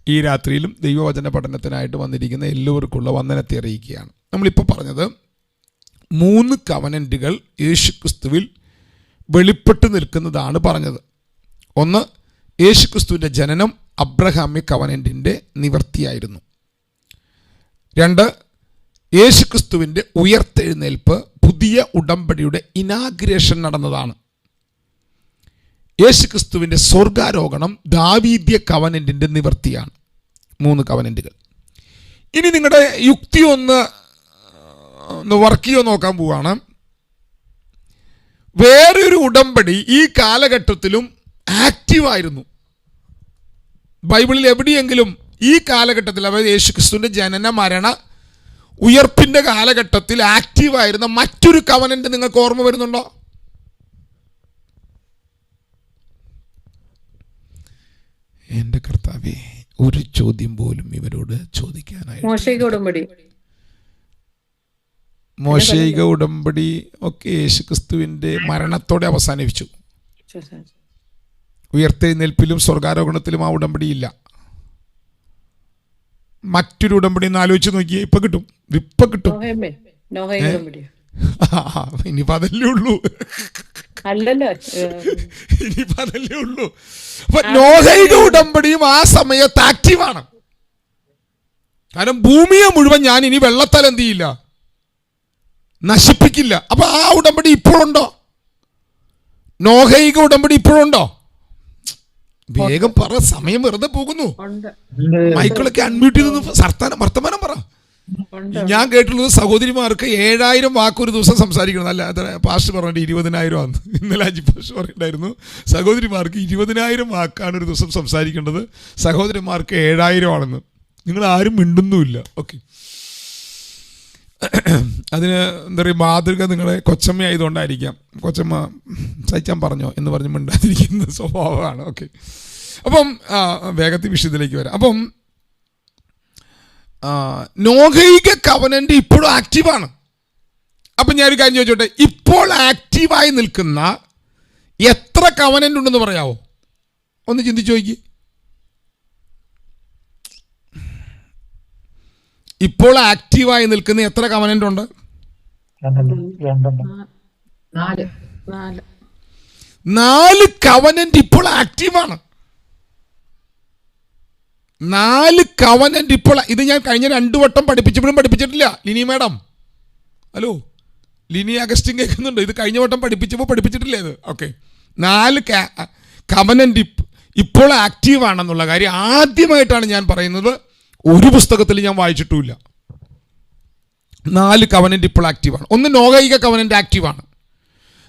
ഈ രാത്രിയിലും ദൈവവചന പഠനത്തിനായിട്ട് വന്നിരിക്കുന്ന എല്ലാവർക്കുള്ള വന്ദനത്തെ അറിയിക്കുകയാണ്. നമ്മളിപ്പോൾ പറഞ്ഞത് 3 കവനൻറ്റുകൾ യേശുക്രിസ്തുവിൽ വെളിപ്പെട്ട് നിൽക്കുന്നതാണ് പറഞ്ഞത്. ഒന്ന്, യേശുക്രിസ്തുവിൻ്റെ ജനനം അബ്രഹാമ്യ കവനൻറ്റിൻ്റെ നിവർത്തിയായിരുന്നു. 2, യേശുക്രിസ്തുവിൻ്റെ ഉയർത്തെഴുന്നേൽപ്പ് പുതിയ ഉടമ്പടിയുടെ ഇനാഗുറേഷൻ നടന്നതാണ്. യേശുക്രിസ്തുവിൻ്റെ സ്വർഗാരോഹണം ദാവീദ്യ കവനൻറ്റിൻ്റെ നിവർത്തിയാണ്. 3 കവനൻറ്റുകൾ. ഇനി നിങ്ങളുടെ യുക്തി ഒന്ന് വർക്ക് ചെയ്യോ നോക്കാൻ പോവുകയാണ്. വേറൊരു ഉടമ്പടി ഈ കാലഘട്ടത്തിലും ആക്റ്റീവായിരുന്നു. ബൈബിളിൽ എവിടെയെങ്കിലും ഈ കാലഘട്ടത്തിൽ, അതായത് യേശുക്രിസ്തുവിൻ്റെ ജനന മരണ ഉയർപ്പിൻ്റെ കാലഘട്ടത്തിൽ ആക്റ്റീവായിരുന്ന മറ്റൊരു കവനന്റ് നിങ്ങൾക്ക് ഓർമ്മ വരുന്നുണ്ടോ? എൻ്റെ കർത്താവേ, ഒരു ചോദ്യം പോലും ഇവരോട് ചോദിക്കാനായി. മോശൈക ഉടമ്പടി ഒക്കെ യേശുക്രിസ്തുവിൻ്റെ മരണത്തോടെ അവസാനിപ്പിച്ചു. ഉയർത്തെഴുന്നേൽപ്പിലും സ്വർഗാരോഹണത്തിലും ആ ഉടമ്പടി ഇല്ല. മറ്റൊരു ഉടമ്പടി ഒന്ന് ആലോചിച്ച് നോക്കിയേ, ഇപ്പൊ കിട്ടും. ഇനിയിപ്പോ അതല്ലേ ഉള്ളൂ. അപ്പൊ നോഹയുടെ ഉടമ്പടിയും ആ സമയത്ത് ആക്റ്റീവാണ്. കാരണം ഭൂമിയെ മുഴുവൻ ഞാൻ ഇനി വെള്ളത്താൽ എന്ത് ചെയ്യില്ല, നശിപ്പിക്കില്ല. അപ്പൊ ആ ഉടമ്പടി ഇപ്പോഴുണ്ടോ? നോഹൈക ഉടമ്പടി ഇപ്പോഴുണ്ടോ? വേഗം പറ, സമയം വെറുതെ പോകുന്നു. മൈക്കിളൊക്കെ അൺമ്യൂട്ട് ചെയ്തൊന്ന് വർത്തമാനം പറ. ഞാൻ കേട്ടുള്ളത് സഹോദരിമാർക്ക് 7000 വാക്ക് ഒരു ദിവസം സംസാരിക്കണം. അല്ല, പാസ്റ്റർ പറഞ്ഞിട്ട് 20,000 ആണ്. ഇന്നലെ അജി പാസ്റ്റർ പറഞ്ഞിട്ടുണ്ടായിരുന്നു സഹോദരിമാർക്ക് 20,000 വാക്കാണ് ഒരു ദിവസം സംസാരിക്കേണ്ടത്, സഹോദരന്മാർക്ക് 7000 ആണെന്ന്. നിങ്ങൾ ആരും മിണ്ടുന്നുമില്ല. ഓക്കെ, അതിന് എന്താ പറയുക, മാതൃക നിങ്ങളെ കൊച്ചമ്മ ആയതുകൊണ്ടായിരിക്കാം. കൊച്ചമ്മ സഹിക്കാൻ പറഞ്ഞോ എന്ന് പറഞ്ഞ് മിണ്ടാതിരിക്കുന്ന സ്വഭാവമാണ്. ഓക്കെ, അപ്പം വേഗത്തിൽ വിഷയത്തിലേക്ക് വരാം. അപ്പം നോഹൈക കവനന്റ് ഇപ്പോഴും ആക്റ്റീവാണ്. അപ്പം ഞാനൊരു കാര്യം ചോദിച്ചോട്ടെ, ഇപ്പോൾ ആക്റ്റീവായി നിൽക്കുന്ന എത്ര കവനന്റ് ഉണ്ടെന്ന് പറയാവോ? ഒന്ന് ചിന്തിച്ചു നോക്കി. ഇപ്പോൾ ആക്റ്റീവായി നിൽക്കുന്ന എത്ര കവനന്റ് ഉണ്ട്? 4 കവനന്റ് ഇപ്പോൾ ആക്റ്റീവാണ്. 4 കവനന്റ് ഇപ്പോൾ. ഇത് ഞാൻ കഴിഞ്ഞ 2 വട്ടം പഠിപ്പിച്ചപ്പോഴും പഠിപ്പിച്ചിട്ടില്ല. ലിനി മാഡം, ഹലോ, ലിനി അഗസ്റ്റിൻ കേൾക്കുന്നുണ്ട്. ഇത് കഴിഞ്ഞ വട്ടം പഠിപ്പിച്ചപ്പോൾ പഠിപ്പിച്ചിട്ടില്ല ഇത്. ഓക്കെ, 4 കവനന്റ് ഇപ്പോൾ ആക്റ്റീവാണെന്നുള്ള കാര്യം ആദ്യമായിട്ടാണ് ഞാൻ പറയുന്നത്. ഒരു പുസ്തകത്തിൽ ഞാൻ വായിച്ചിട്ടുമില്ല. 4 കവനന്റ് ഇപ്പോൾ ആക്റ്റീവാണ്. 1, നോഹൈക കവനന്റ് ആക്റ്റീവാണ്.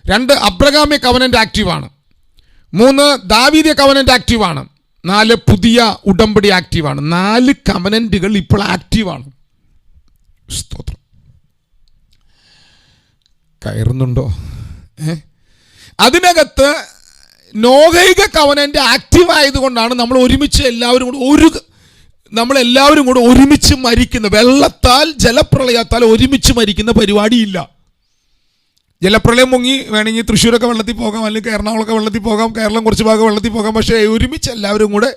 2, അബ്രഹാമ്യ കവനന്റ് ആക്റ്റീവാണ്. 3, ദാവീദ്യ കവനന്റ് ആക്റ്റീവാണ്. 4, പുതിയ ഉടമ്പടി ആക്റ്റീവാണ്. 4 കവനന്റുകൾ ഇപ്പോൾ ആക്റ്റീവാണ്. സ്തോത്രം. കയറുന്നുണ്ടോ? അതിനകത്ത് നോഹൈക കവനന്റ് ആക്റ്റീവ് ആയതുകൊണ്ടാണ് നമ്മളെല്ലാവരും കൂടെ ഒരുമിച്ച് മരിക്കുന്ന, വെള്ളത്താൽ ജലപ്രളയത്താൽ ഒരുമിച്ച് മരിക്കുന്ന പരിപാടിയില്ല. ജലപ്രളയം മുങ്ങി വേണമെങ്കിൽ തൃശ്ശൂരൊക്കെ വെള്ളത്തിൽ പോകാം, അല്ലെങ്കിൽ എറണാകുളമൊക്കെ വെള്ളത്തിൽ പോകാം, കേരളം കുറച്ച് ഭാഗം വെള്ളത്തിൽ പോകാം. പക്ഷേ ഒരുമിച്ച് എല്ലാവരും കൂടെ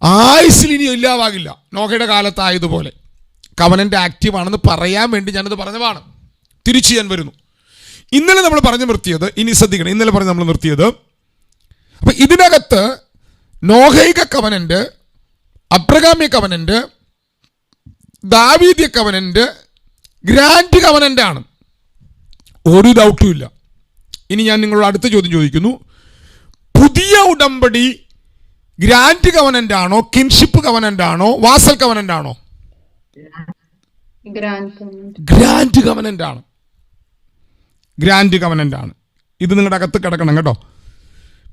ആയുസ്സിൽ ഇനി ഇല്ലാതാകില്ല. നോഹയുടെ കാലത്തായതുപോലെ കവനന്റ് ആക്റ്റീവ് ആണെന്ന് പറയാൻ വേണ്ടി ഞാനത് പറഞ്ഞതാണ്. തിരിച്ചു ഞാൻ വരുന്നു. ഇന്നലെ നമ്മൾ പറഞ്ഞു നിർത്തിയത്, ഇനി ശ്രദ്ധിക്കണം, ഇന്നലെ പറഞ്ഞ് നമ്മൾ നിർത്തിയത്, അപ്പം ഇതിനകത്ത് നോഹൈക കവനന്റ്, അബ്രഹാമ്യ കവനന്റ്, ദാവീദ്യ കവനന്റ്, ഗ്രാൻഡ് കവനന്റ് ആണ്. ഒരു ഡൗട്ടും ഇല്ല. ഇനി ഞാൻ നിങ്ങളോട് അടുത്ത ചോദ്യം ചോദിക്കുന്നു. പുതിയ ഉടമ്പടി ഗ്രാൻഡ് കവനന്റ് ആണോ, കിൻഷിപ്പ് കവനന്റ് ആണോ, വാസൽ കവനന്റ് ആണോ? ഗ്രാൻഡ് കവനന്റ് ആണ്. ഗ്രാൻഡ് കവനന്റ് ആണ്. ഇത് നിങ്ങളുടെ അകത്ത് കിടക്കണം കേട്ടോ.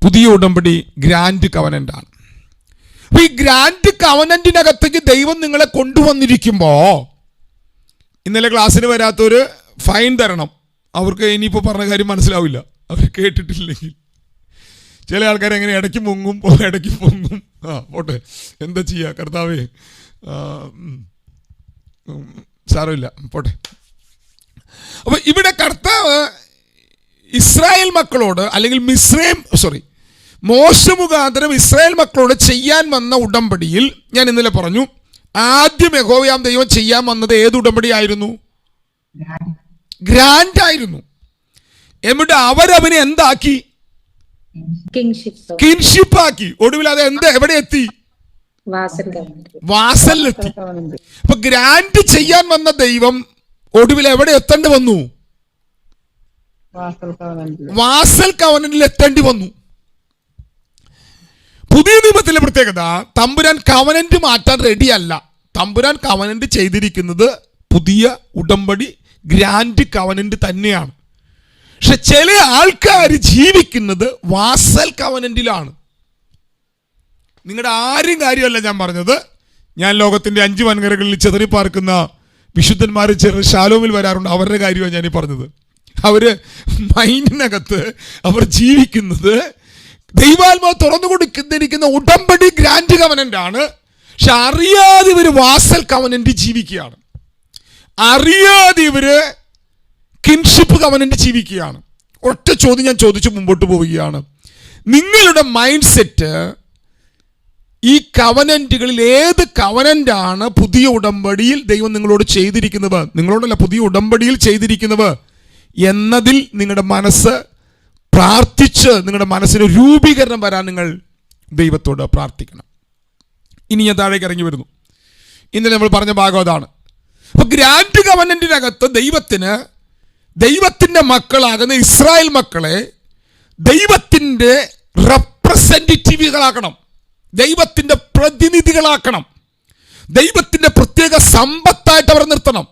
പുതിയ ഉടമ്പടി ഗ്രാൻഡ് കവനന്റ് ആണ്. അപ്പൊ ഈ ഗ്രാൻഡ് കവനന്റിനകത്തേക്ക് ദൈവം നിങ്ങളെ കൊണ്ടുവന്നിരിക്കുമ്പോൾ, ഇന്നലെ ക്ലാസ്സിന് വരാത്തൊരു ഫൈൻ തരണം. അവർക്ക് ഇനിയിപ്പോൾ പറഞ്ഞ കാര്യം മനസ്സിലാവില്ല, അവർ കേട്ടിട്ടില്ലെങ്കിൽ. ചില ആൾക്കാർ എങ്ങനെ ഇടയ്ക്ക് മുങ്ങും ഇടയ്ക്ക് പൊങ്ങും. പോട്ടെ, എന്താ ചെയ്യുക കർത്താവേ, സാരമില്ല, പോട്ടെ. അപ്പൊ ഇവിടെ കർത്താവ് ഇസ്രായേൽ മക്കളോട്, അല്ലെങ്കിൽ മോശ മുഖാന്തരം ഇസ്രായേൽ മക്കളോട് ചെയ്യാൻ വന്ന ഉടമ്പടിയിൽ ഞാൻ ഇന്നലെ പറഞ്ഞു, ആദ്യം യഹോവയാം ദൈവം ചെയ്യാൻ വന്നത് ഏത് ഉടമ്പടി ആയിരുന്നു? ഗ്രാൻഡ് ആയിരുന്നു. എന്നിട്ട് അവരവനെ എന്താക്കി? കിൻഷിപ്പ് ആക്കി. ഒടുവിൽ അത് എവിടെ എത്തി? വാസലിലെത്തി. അപ്പൊ ഗ്രാൻഡ് ചെയ്യാൻ വന്ന ദൈവം ഒടുവിൽ എവിടെ എത്തേണ്ടി വന്നു? വാസൽ കവനന്റിൽ എത്തേണ്ടി വന്നു. പുതിയ നിയമത്തിലെ പ്രത്യേകത, തമ്പുരാൻ കവനന്റ് മാറ്റാൻ റെഡിയല്ല. തമ്പുരാൻ കവനന്റ് ചെയ്തിരിക്കുന്നത് പുതിയ ഉടമ്പടി ഗ്രാൻഡ് കവനന്റ് തന്നെയാണ്. പക്ഷെ ചില ആൾക്കാർ ജീവിക്കുന്നത് വാസൽ കവനന്റിലാണ്. നിങ്ങളുടെ ആരും കാര്യമല്ല ഞാൻ പറഞ്ഞത്. ഞാൻ ലോകത്തിന്റെ 5 വൻകരകളിൽ ചെതറിപ്പാർക്കുന്ന വിശുദ്ധന്മാർ ശാലോമിൽ വരാറുണ്ട്. അവരുടെ കാര്യമാണ് ഞാനീ പറഞ്ഞത്. അവര് മൈൻഡിനകത്ത് അവർ ജീവിക്കുന്നത് ദൈവാത്മാവ് തുറന്നു കൊടുത്തിരിക്കുന്ന ഉടമ്പടി ഗ്രാൻഡ് കവനന്റ് ആണ്. പക്ഷെ അറിയാതെ ഇവര് വാസൽ കവനന്റ് ജീവിക്കുകയാണ്. അറിയാതെ ഇവര് കിൻഷിപ്പ് കവനന്റ് ജീവിക്കുകയാണ്. ഒറ്റ ചോദ്യം ഞാൻ ചോദിച്ചു മുമ്പോട്ട് പോവുകയാണ്. നിങ്ങളുടെ മൈൻഡ് സെറ്റ് ഈ കവനന്റുകളിൽ ഏത് കവനന്റാണ് പുതിയ ഉടമ്പടിയിൽ ദൈവം നിങ്ങളോട് ചെയ്തിരിക്കുന്നത്, നിങ്ങളോടല്ല പുതിയ ഉടമ്പടിയിൽ ചെയ്തിരിക്കുന്നത് എന്നതിൽ നിങ്ങളുടെ മനസ്സ് പ്രാർത്ഥിച്ച് നിങ്ങളുടെ മനസ്സിന് രൂപീകരണം വരാൻ നിങ്ങൾ ദൈവത്തോട് പ്രാർത്ഥിക്കണം. ഇനി ഞാൻ താഴേക്ക് ഇറങ്ങി വരുന്നു. ഇന്നലെ നമ്മൾ പറഞ്ഞ ഭാഗം അതാണ്. അപ്പൊ ഗ്രാൻഡ് കവനന്റിനകത്ത് ദൈവത്തിന്റെ മക്കളാകുന്ന ഇസ്രായേൽ മക്കളെ ദൈവത്തിന്റെ റെപ്രസെന്റേറ്റീവുകളാക്കണം, ദൈവത്തിന്റെ പ്രതിനിധികളാക്കണം, ദൈവത്തിന്റെ പ്രത്യേക സമ്പത്തായിട്ട് അവർ നിർത്തണം,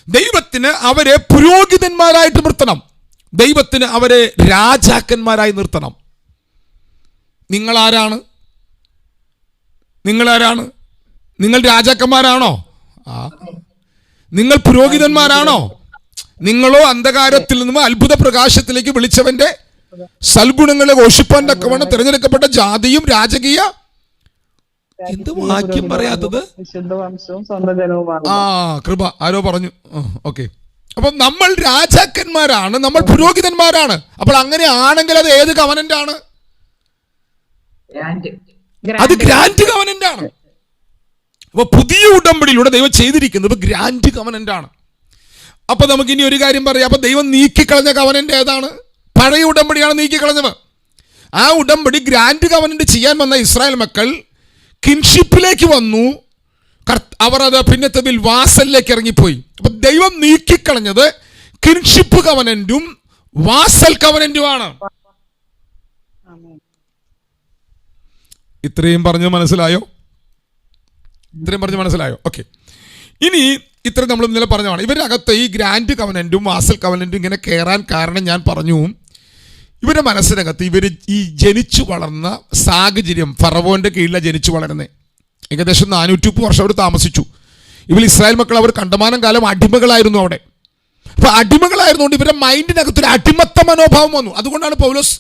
ദൈവത്തിന് അവരെ പുരോഹിതന്മാരായിട്ട് നിർത്തണം, ദൈവത്തിന് അവരെ രാജാക്കന്മാരായി നിർത്തണം. നിങ്ങളാരാണ്? നിങ്ങൾ രാജാക്കന്മാരാണോ? നിങ്ങൾ പുരോഹിതന്മാരാണോ? നിങ്ങളോ അന്ധകാരത്തിൽ നിന്നും അത്ഭുത പ്രകാശത്തിലേക്ക് വിളിച്ചവന്റെ സൽഗുണങ്ങളെ ഘോഷിപ്പാൻ തക്കവണ്ണം തിരഞ്ഞെടുക്കപ്പെട്ട ജാതിയും രാജകീയ എന്ത് വാക്യം പറയാത്തത്? കൃപ ആരോ പറഞ്ഞു. ഓക്കെ. അപ്പൊ നമ്മൾ രാജാക്കന്മാരാണ്, നമ്മൾ പുരോഹിതന്മാരാണ്. അപ്പോൾ അങ്ങനെ ആണെങ്കിൽ അത് ഏത് കവനന്റ് ആണ്? അത് ഗ്രാൻഡ് കവനന്റ് ആണ്. അപ്പൊ പുതിയ ഉടമ്പടിയിലൂടെ ദൈവം ചെയ്തിരിക്കുന്നത് ഗ്രാൻഡ് കവനന്റ് ആണ്. അപ്പൊ നമുക്ക് ഇനി ഒരു കാര്യം പറയാം. അപ്പൊ ദൈവം നീക്കിക്കളഞ്ഞ കവനന്റ് ഏതാണ്? പഴയ ഉടമ്പടിയാണ് നീക്കിക്കളഞ്ഞത്. ആ ഉടമ്പടി ഗ്രാൻഡ് കവനന്റ് ചെയ്യാൻ വന്ന ഇസ്രായേൽ മക്കൾ കിൻഷിപ്പിലേക്ക് വന്നു. അവർ അത് പിന്നത്തെ വാസലിലേക്ക് ഇറങ്ങിപ്പോയി. അപ്പൊ ദൈവം നീക്കിക്കളഞ്ഞത് കിൻഷിപ്പ് കവനന്റും വാസൽ കവനന്റുമാണ്. ഇത്രയും പറഞ്ഞു മനസ്സിലായോ? ഓക്കെ. ഇനി ഇത്രയും നമ്മൾ ഇന്നലെ പറഞ്ഞതാണ്. ഇവരകത്ത് ഈ ഗ്രാൻഡ് കവനന്റും വാസൽ കവനന്റും ഇങ്ങനെ കയറാൻ കാരണം ഞാൻ പറഞ്ഞു, ഇവരുടെ മനസ്സിനകത്ത് ഇവർ ഈ ജനിച്ചു വളർന്ന സാഹചര്യം, ഫറവോന്റെ കീഴിലാണ് ജനിച്ചു വളരുന്നത്. ഏകദേശം 430 വർഷം അവർ താമസിച്ചു. ഇവർ ഇസ്രായേൽ മക്കൾ അവർ കണ്ടമാനം കാലം അടിമകളായിരുന്നു അവിടെ. അപ്പൊ അടിമകളായിരുന്നുകൊണ്ട് ഇവരുടെ മൈൻഡിനകത്തൊരു അടിമത്ത മനോഭാവം വന്നു. അതുകൊണ്ടാണ് പൗലോസ്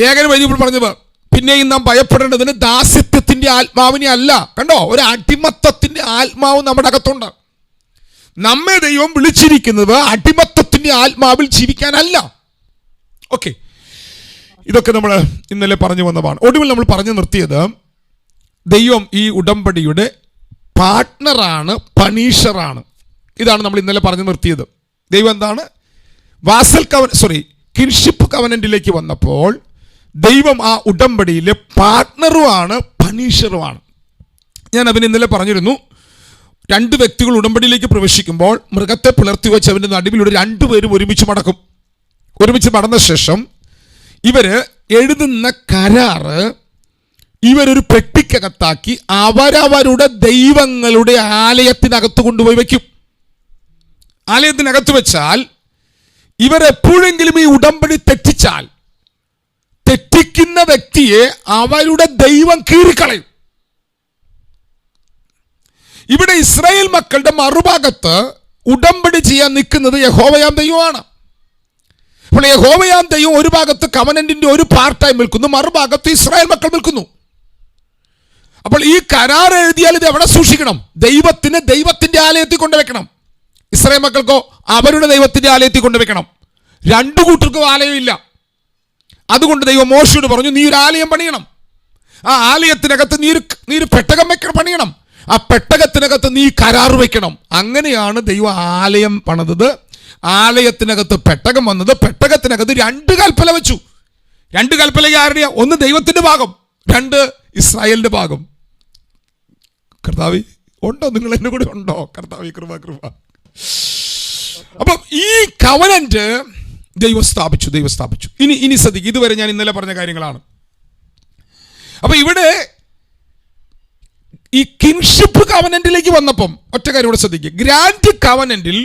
ലേഖനം വഴി പറഞ്ഞത്, പിന്നെയും നാം ഭയപ്പെടേണ്ടതിന് ദാസ്യത്വത്തിന്റെ ആത്മാവിനെ അല്ല. കണ്ടോ, ഒരു അടിമത്തത്തിന്റെ ആത്മാവ് നമ്മുടെ അകത്തുണ്ട്. നമ്മെ ദൈവം വിളിച്ചിരിക്കുന്നത് അടിമത്തത്തിന്റെ ആത്മാവിൽ ജീവിക്കാനല്ല. ഓക്കെ, ഇതൊക്കെ നമ്മൾ ഇന്നലെ പറഞ്ഞു വന്നതാണ്. ഒടുവിൽ നമ്മൾ പറഞ്ഞു നിർത്തിയത്, ദൈവം ഈ ഉടമ്പടിയുടെ പാർട്ട്ണറാണ്, പണീഷറാണ്. ഇതാണ് നമ്മൾ ഇന്നലെ പറഞ്ഞു നിർത്തിയത്. ദൈവം എന്താണ്? കിൻഷിപ്പ് കവനന്റിലേക്ക് വന്നപ്പോൾ ദൈവം ആ ഉടമ്പടിയിലെ പാർട്ട്ണറുമാണ്, പണീഷറുമാണ്. ഞാൻ അവന് ഇന്നലെ പറഞ്ഞിരുന്നു, 2 വ്യക്തികൾ ഉടമ്പടിയിലേക്ക് പ്രവേശിക്കുമ്പോൾ മൃഗത്തെ പുലർത്തി വെച്ച് അവൻ്റെ നടുവിലൂടെ 2 പേരും ഒരുമിച്ച് മടന്ന ശേഷം ഇവര് എഴുതുന്ന കരാറ് ഇവരൊരു പെട്ടിക്കകത്താക്കി അവരവരുടെ ദൈവങ്ങളുടെ ആലയത്തിനകത്ത് കൊണ്ടുപോയി വയ്ക്കും. ആലയത്തിനകത്ത് വെച്ചാൽ ഇവരെപ്പോഴെങ്കിലും ഈ ഉടമ്പടി തെറ്റിക്കുന്ന വ്യക്തിയെ അവരുടെ ദൈവം കീറിക്കളയും. ഇവിടെ ഇസ്രായേൽ മക്കളുടെ മറുഭാഗത്ത് ഉടമ്പടി ചെയ്യാൻ നിൽക്കുന്നത് യഹോവയാം ദൈവമാണ്. അപ്പോൾ യഹോവയാം ദൈവം ഒരു ഭാഗത്ത് കവനന്റിന്റെ ഒരു പാർട്ടായി നിൽക്കുന്നു, മറുഭാഗത്ത് ഇസ്രായേൽ മക്കൾ നിൽക്കുന്നു. അപ്പോൾ ഈ കരാർ എഴുതിയാൽ ഇത് എവിടെ സൂക്ഷിക്കണം? ദൈവത്തിന്റെ ആലയത്തിൽ കൊണ്ടുവെക്കണം. ഇസ്രായേൽ മക്കൾക്കോ അവരുടെ ദൈവത്തിന്റെ ആലയത്തിൽ കൊണ്ടുവെക്കണം. 2 കൂട്ടർക്കും ആലയമില്ല. അതുകൊണ്ട് ദൈവം മോശയോട് പറഞ്ഞു, നീ ഒരു ആലയം പണിയണം. ആ ആലയത്തിനകത്ത് നീ ഒരു പെട്ടകം പണിയണം. ആ പെട്ടകത്തിനകത്ത് നീ കരാർ വെക്കണം. അങ്ങനെയാണ് ദൈവം ആലയം പണിതത്. ആലയത്തിനകത്ത് പെട്ടകം വന്നത്. പെട്ടകത്തിനകത്ത് 2 കൽപ്പന വെച്ചു. 2 കൽപ്പന ആരുടെയാ? ഒന്ന് ദൈവത്തിന്റെ ഭാഗം, 2 ഇസ്രായേലിന്റെ ഭാഗം. കർത്താവേ ഉണ്ടോ? നിങ്ങൾ എന്നെ കൂടെ ഉണ്ടോ? കർത്താവേ കൃപ. അപ്പം ഈ കവനന്റ് ദൈവം സ്ഥാപിച്ചു. ഇനി ശ്രദ്ധിക്കും, ഇതുവരെ ഞാൻ ഇന്നലെ പറഞ്ഞ കാര്യങ്ങളാണ്. അപ്പൊ ഇവിടെ ഈ കിൻഷിപ്പ് കവനന്റിലേക്ക് വന്നപ്പം ഒറ്റ കാര്യം കൂടെ ശ്രദ്ധിക്കുക. ഗ്രാൻഡ് കവനന്റിൽ